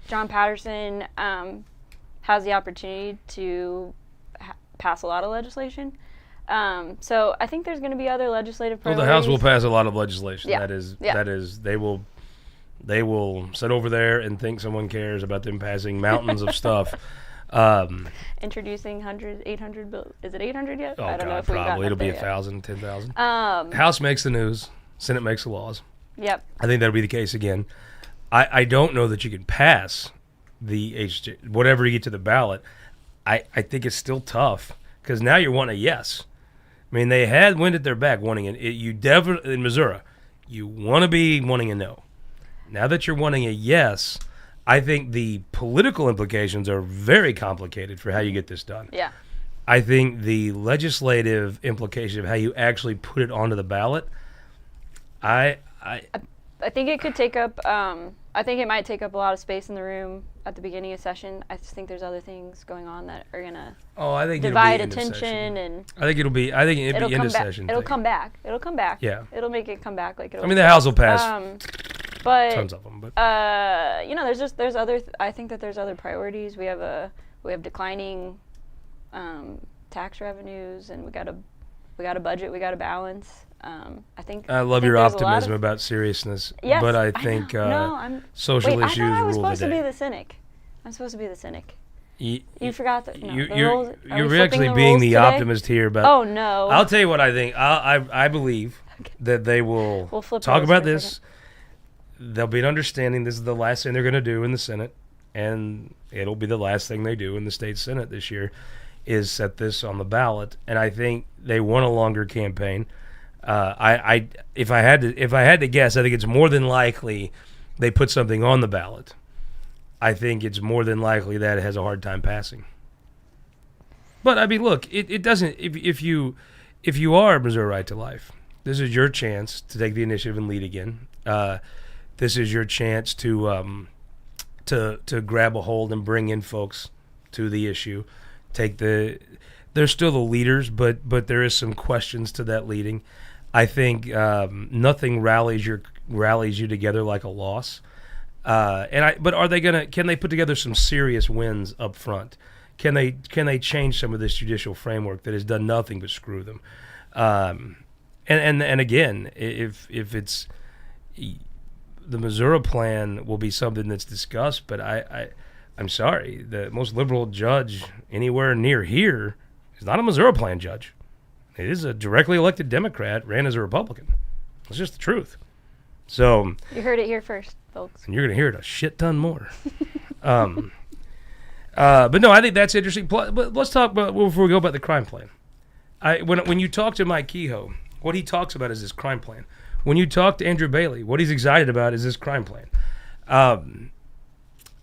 John Patterson has the opportunity to pass a lot of legislation. So I think there's going to be other legislative priorities.
Well, the House will pass a a lot of legislation.
Yeah.
That is, they will sit over there and think someone cares about them passing mountains of stuff.
Introducing 800 bills. Is it 800 yet?
Oh,
I don't know if
probably. It'll be 1,000, 10,000. House makes the news. Senate makes the laws.
Yep.
I think that'll be the case again. I don't know that you can pass the whatever you get to the ballot. I think it's still tough because now you're wanting a yes. I mean, they had wind at their back wanting it. You definitely, in Missouri, you want to be wanting a no. Now that you're wanting a yes, I think the political implications are very complicated for how you get this done.
Yeah.
I think the legislative implication of how you actually put it onto the ballot, I
think it could take up. I think it might take up a lot of space in the room at the beginning of session. I just think there's other things going on that are gonna divide attention, and
I think it'll be end of session.
It'll come back.
Yeah.
It'll make it come back. Like
I mean, the House will pass
but
tons of them, but
there's other. I think that there's other priorities. We have declining tax revenues, and we got a budget. We got a balance. I love
your optimism about seriousness,
yes,
but I think social issues
I thought I was
rule
supposed
the day.
to be the cynic. I'm supposed to be the cynic. You forgot that. No,
you're actually being the optimist here. But
oh no!
I'll tell you what I think. I believe that they will talk about this. There'll be an understanding this is the last thing they're going to do in the Senate, and it'll be the last thing they do in the state Senate this year is set this on the ballot. And I think they want a longer campaign. If I had to guess, I think it's more than likely they put something on the ballot. I think it's more than likely that it has a hard time passing. But I mean, look, it doesn't. If you are Missouri Right to Life, this is your chance to take the initiative and lead again. This is your chance to grab a hold and bring in folks to the issue. They're still the leaders, but there is some questions to that leading. I think nothing rallies you together like a loss. But are they can they put together some serious wins up front? Can they change some of this judicial framework that has done nothing but screw them? And again, if it's the Missouri plan will be something that's discussed, but I'm sorry, the most liberal judge anywhere near here is not a Missouri plan judge. It is a directly elected Democrat ran as a Republican. It's just the truth. So
You heard it here first, folks.
and you're going to hear it a shit ton more. But no, I think that's interesting. But let's talk about, before we go, about the crime plan. When you talk to Mike Kehoe, what he talks about is this crime plan. When you talk to Andrew Bailey, what he's excited about is this crime plan.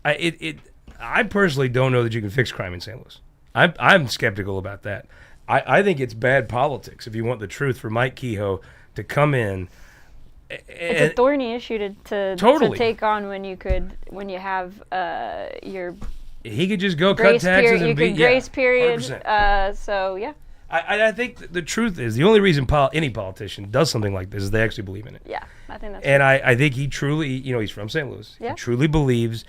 I personally don't know that you can fix crime in St. Louis. I'm skeptical about that. I think it's bad politics, if you want the truth, for Mike Kehoe to come in.
It's a thorny issue to take on when you have your
he could just go cut
grace
taxes
period.
and
You
be
could grace period.
100%.
So yeah.
I think the truth is the only reason any politician does something like this is they actually believe in it.
Yeah, I think that's.
And I think he truly, he's from St. Louis.
Yeah.
He truly believes,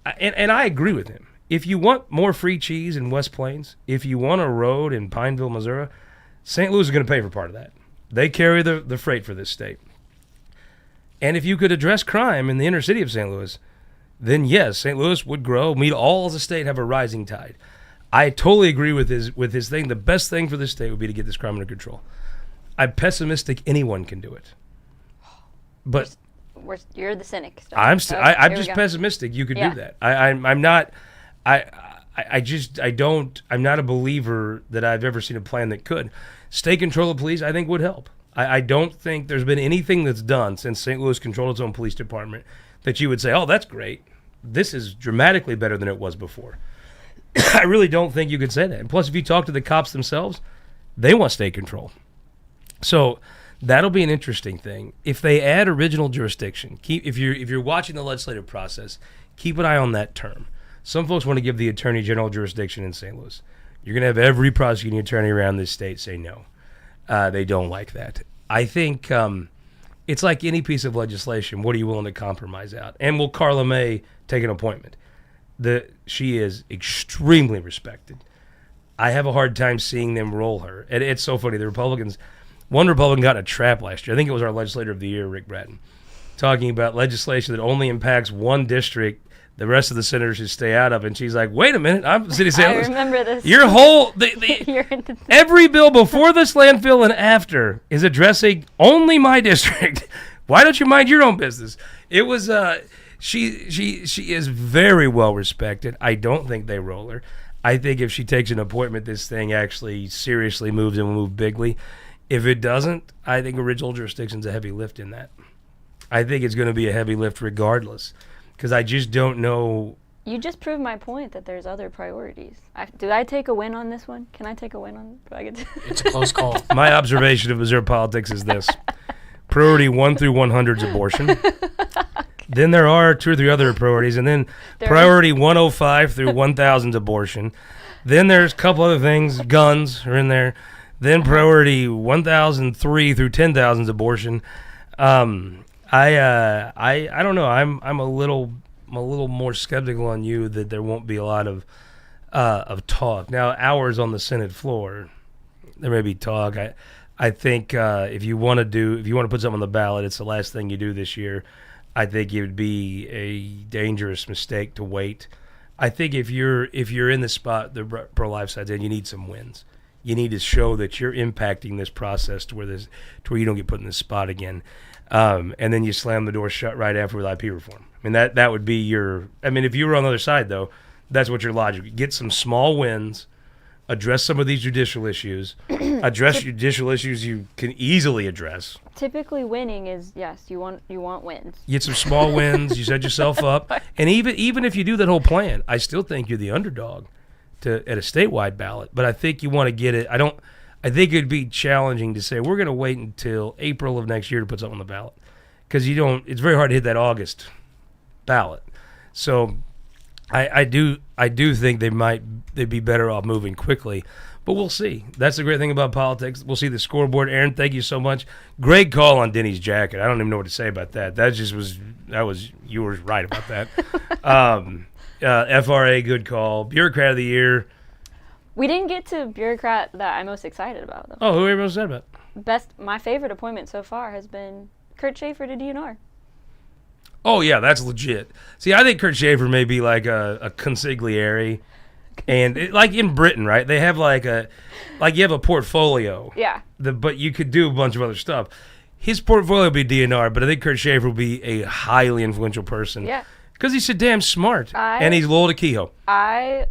and I agree with him. If you want more free cheese in West Plains, if you want a road in Pineville, Missouri, St. Louis is going to pay for part of that. They carry the freight for this state. And if you could address crime in the inner city of St. Louis, then yes, St. Louis would grow. All as a state have a rising tide. I totally agree with his thing. The best thing for this state would be to get this crime under control. I'm pessimistic anyone can do it. But
You're the cynic. So.
I'm
Here
just
we go.
pessimistic you could do that. I'm not. I'm not a believer that I've ever seen a plan that could. State control of police, I think, would help. I don't think there's been anything that's done since St. Louis controlled its own police department that you would say, oh, that's great. This is dramatically better than it was before. I really don't think you could say that. And plus, if you talk to the cops themselves, they want state control. So that'll be an interesting thing. If they add original jurisdiction, if you're watching the legislative process, keep an eye on that term. Some folks want to give the attorney general jurisdiction in St. Louis. You're going to have every prosecuting attorney around this state say no. They don't like that. I think it's like any piece of legislation. What are you willing to compromise out? And will Carla May take an appointment? She is extremely respected. I have a hard time seeing them roll her. And it's so funny. The Republicans, one Republican got in a trap last year. I think it was our legislator of the year, Rick Bratton, talking about legislation that only impacts one district. The rest of the senators should stay out of it. And she's like, wait a minute, I'm the city of St. Louis.
I remember this.
Your whole every bill before this landfill and after is addressing only my district. Why don't you mind your own business? It was she is very well respected. I don't think they roll her. I think if she takes an appointment, this thing actually seriously moves and will move bigly. If it doesn't, I think original jurisdiction's a heavy lift in that. I think it's going to be a heavy lift regardless. Because I just don't know.
You just proved my point that there's other priorities. Did I take a win on this one? Can I take a win on? Do I get to?
It's a close call.
My observation of Missouri politics is this: priority 1 through 100 is abortion. Okay. Then there are 2 or 3 other priorities, and then priority 105 through 1,000 is abortion. Then there's a couple other things. Guns are in there. Then priority 1,003 through 10,000 is abortion. I don't know. I'm a little more skeptical on you that there won't be a lot of talk. Now, hours on the Senate floor, there may be talk. I think if you want to put something on the ballot, it's the last thing you do this year. I think it would be a dangerous mistake to wait. I think if you're in the spot the pro-life side's in, you need some wins. You need to show that you're impacting this process to where you don't get put in this spot again. And then you slam the door shut right after with IP reform. I mean, that would be if you were on the other side, though, that's what your logic would. Get some small wins, address some of these judicial issues, address judicial issues you can easily address.
Typically winning is, yes, you want wins.
Get some small wins, you set yourself up. And even if you do that whole plan, I still think you're the underdog at a statewide ballot. But I think you want to get it. I think it'd be challenging to say we're going to wait until April of next year to put something on the ballot because it's very hard to hit that August ballot. So I do think they'd be better off moving quickly, but we'll see. That's the great thing about politics. We'll see the scoreboard. Aaron, thank you so much. Great call on Denny's jacket. I don't even know what to say about that. You were right about that. FRA, good call. Bureaucrat of the year.
We didn't get to Bureaucrat that I'm most excited about, though.
Oh, who are you most excited about?
My favorite appointment so far has been Kurt Schaefer to DNR.
Oh, yeah, that's legit. See, I think Kurt Schaefer may be like a consigliere. And like in Britain, right? They have you have a portfolio.
Yeah.
But you could do a bunch of other stuff. his portfolio will be DNR, but I think Kurt Schaefer will be a highly influential person.
Yeah.
Because he's so damn smart, and he's loyal to Kehoe.
I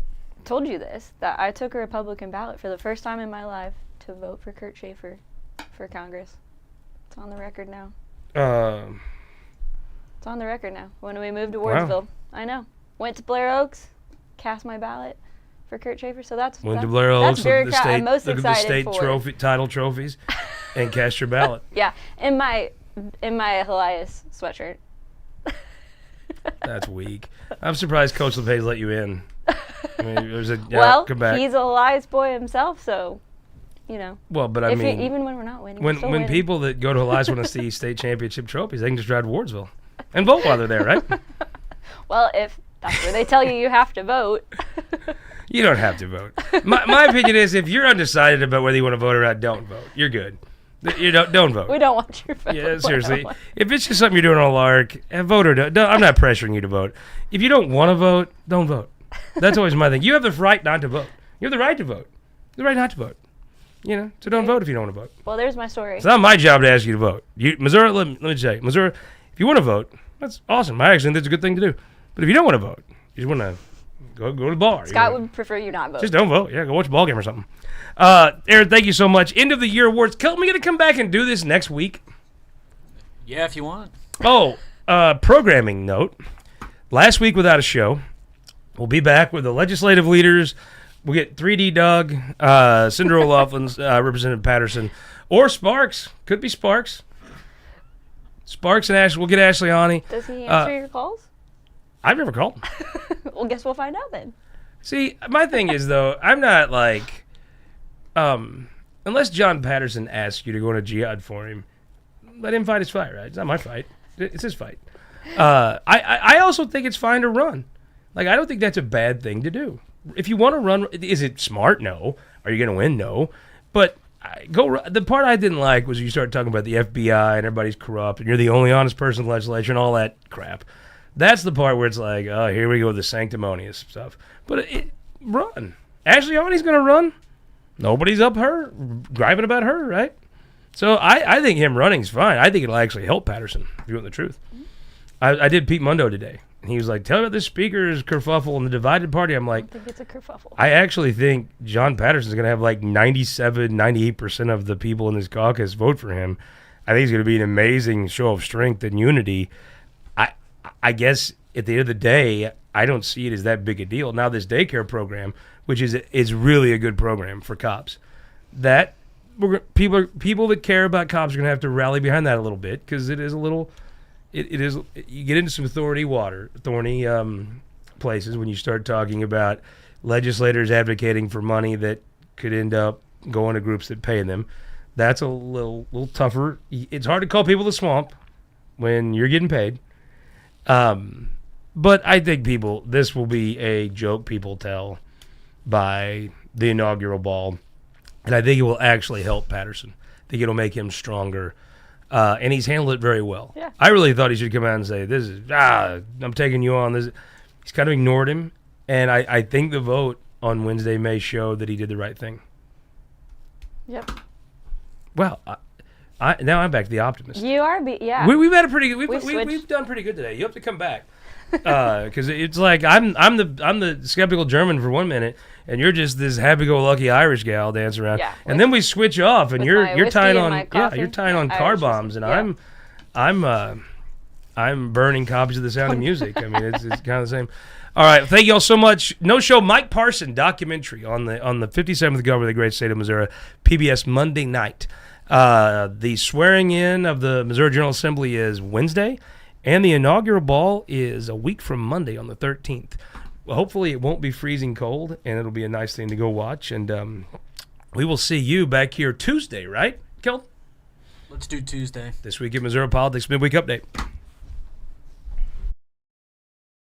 told you this, that I took a Republican ballot for the first time in my life to vote for Kurt Schaefer for Congress. It's on the record now. It's on the record now. When we moved to Wardsville, I know. Went to Blair Oaks, cast my ballot for Kurt Schaefer. So that's
Blair Oaks,
Bureaucrat I'm most
look at the
excited
state
for.
title trophies, and cast your ballot.
Yeah, in my Elias sweatshirt.
That's weak. I'm surprised Coach LePage let you in. I mean, come back.
He's a Elias boy himself, so you know.
Well, but I mean,
even when we're not winning,
when people that go to Elias want to see state championship trophies, they can just drive to Wardsville and vote while they're there, right?
Well, if that's where they tell you have to vote.
You don't have to vote. My opinion is, if you're undecided about whether you want to vote or not, don't vote. You're good. You don't vote.
We don't want your vote.
Yeah, seriously. If it's just something you're doing on a lark, vote or don't. I'm not pressuring you to vote. If you don't want to vote, don't vote. That's always my thing. You have the right not to vote. You have the right to vote. The right not to vote. You know, so don't vote if you don't want to vote.
Well, there's my story.
It's not my job to ask you to vote. Missouri, let me tell you, Missouri, if you want to vote, that's awesome. I actually think that's a good thing to do. But if you don't want to vote, you just want to go to the bar.
Scott would prefer you not vote.
Just don't vote. Yeah, go watch a ball game or something. Aaron, thank you so much. End of the year awards. Kelton, we going to come back and do this next week?
Yeah, if you want.
Oh, programming note. Last week without a show. We'll be back with the legislative leaders. We'll get 3D Doug, Cinder O'Loughlin's Representative Patterson, or Sparks. Could be Sparks. Sparks and Ashley. We'll get Ashley Honey.
Does he answer your calls?
I've never called.
Well, guess we'll find out then.
See, my thing is, though, I'm not like, unless John Patterson asks you to go on a jihad for him, let him fight his fight, right? It's not my fight. It's his fight. I also think it's fine to run. Like, I don't think that's a bad thing to do. If you want to run, is it smart? No. Are you going to win? No. But the part I didn't like was you start talking about the FBI and everybody's corrupt and you're the only honest person in the legislature and all that crap. That's the part where it's like, oh, here we go with the sanctimonious stuff. But run. Ashley Honey's going to run. Nobody's up her, griping about her, right? So I think him running's fine. I think it'll actually help Patterson, if you want the truth. I did Pete Mundo today, and he was like, tell me about this speaker's kerfuffle and the divided party. I'm like,
I don't think it's a kerfuffle.
I actually think John Patterson's going to have like 97, 98% of the people in this caucus vote for him. I think he's going to be an amazing show of strength and unity. I guess at the end of the day, I don't see it as that big a deal. Now this daycare program, which is really a good program for cops, that people that care about cops are going to have to rally behind that a little bit because it is a little, it is, you get into some thorny places when you start talking about legislators advocating for money that could end up going to groups that pay them. That's a little tougher. It's hard to call people the swamp when you're getting paid. But I think this will be a joke people tell by the inaugural ball. And I think it will actually help Patterson. I think it'll make him stronger. And he's handled it very well.
Yeah. I
I really thought he should come out and say, I'm taking you on. He's kind of ignored him. And I think the vote on Wednesday may show that he did the right thing.
Yep.
Well, now I'm back to the optimist.
You are, yeah.
We've had a pretty good.
We've
We've done pretty good today. You have to come back because it's like I'm the skeptical German for 1 minute, and you're just this happy-go-lucky Irish gal dancing around.
Yeah,
and then we switch off, and you're tying on you're tying on car
Irish
bombs, and
yeah.
I'm burning copies of The Sound of Music. I mean, it's kind of the same. All right, thank you all so much. No show, Mike Parson documentary on the 57th governor of the great state of Missouri, PBS Monday night. The swearing in of the Missouri General Assembly is Wednesday, and the inaugural ball is a week from Monday on the 13th. Well, hopefully it won't be freezing cold, and it'll be a nice thing to go watch. And we will see you back here Tuesday, right, Kel?
Let's do Tuesday.
This week in Missouri Politics Midweek Update.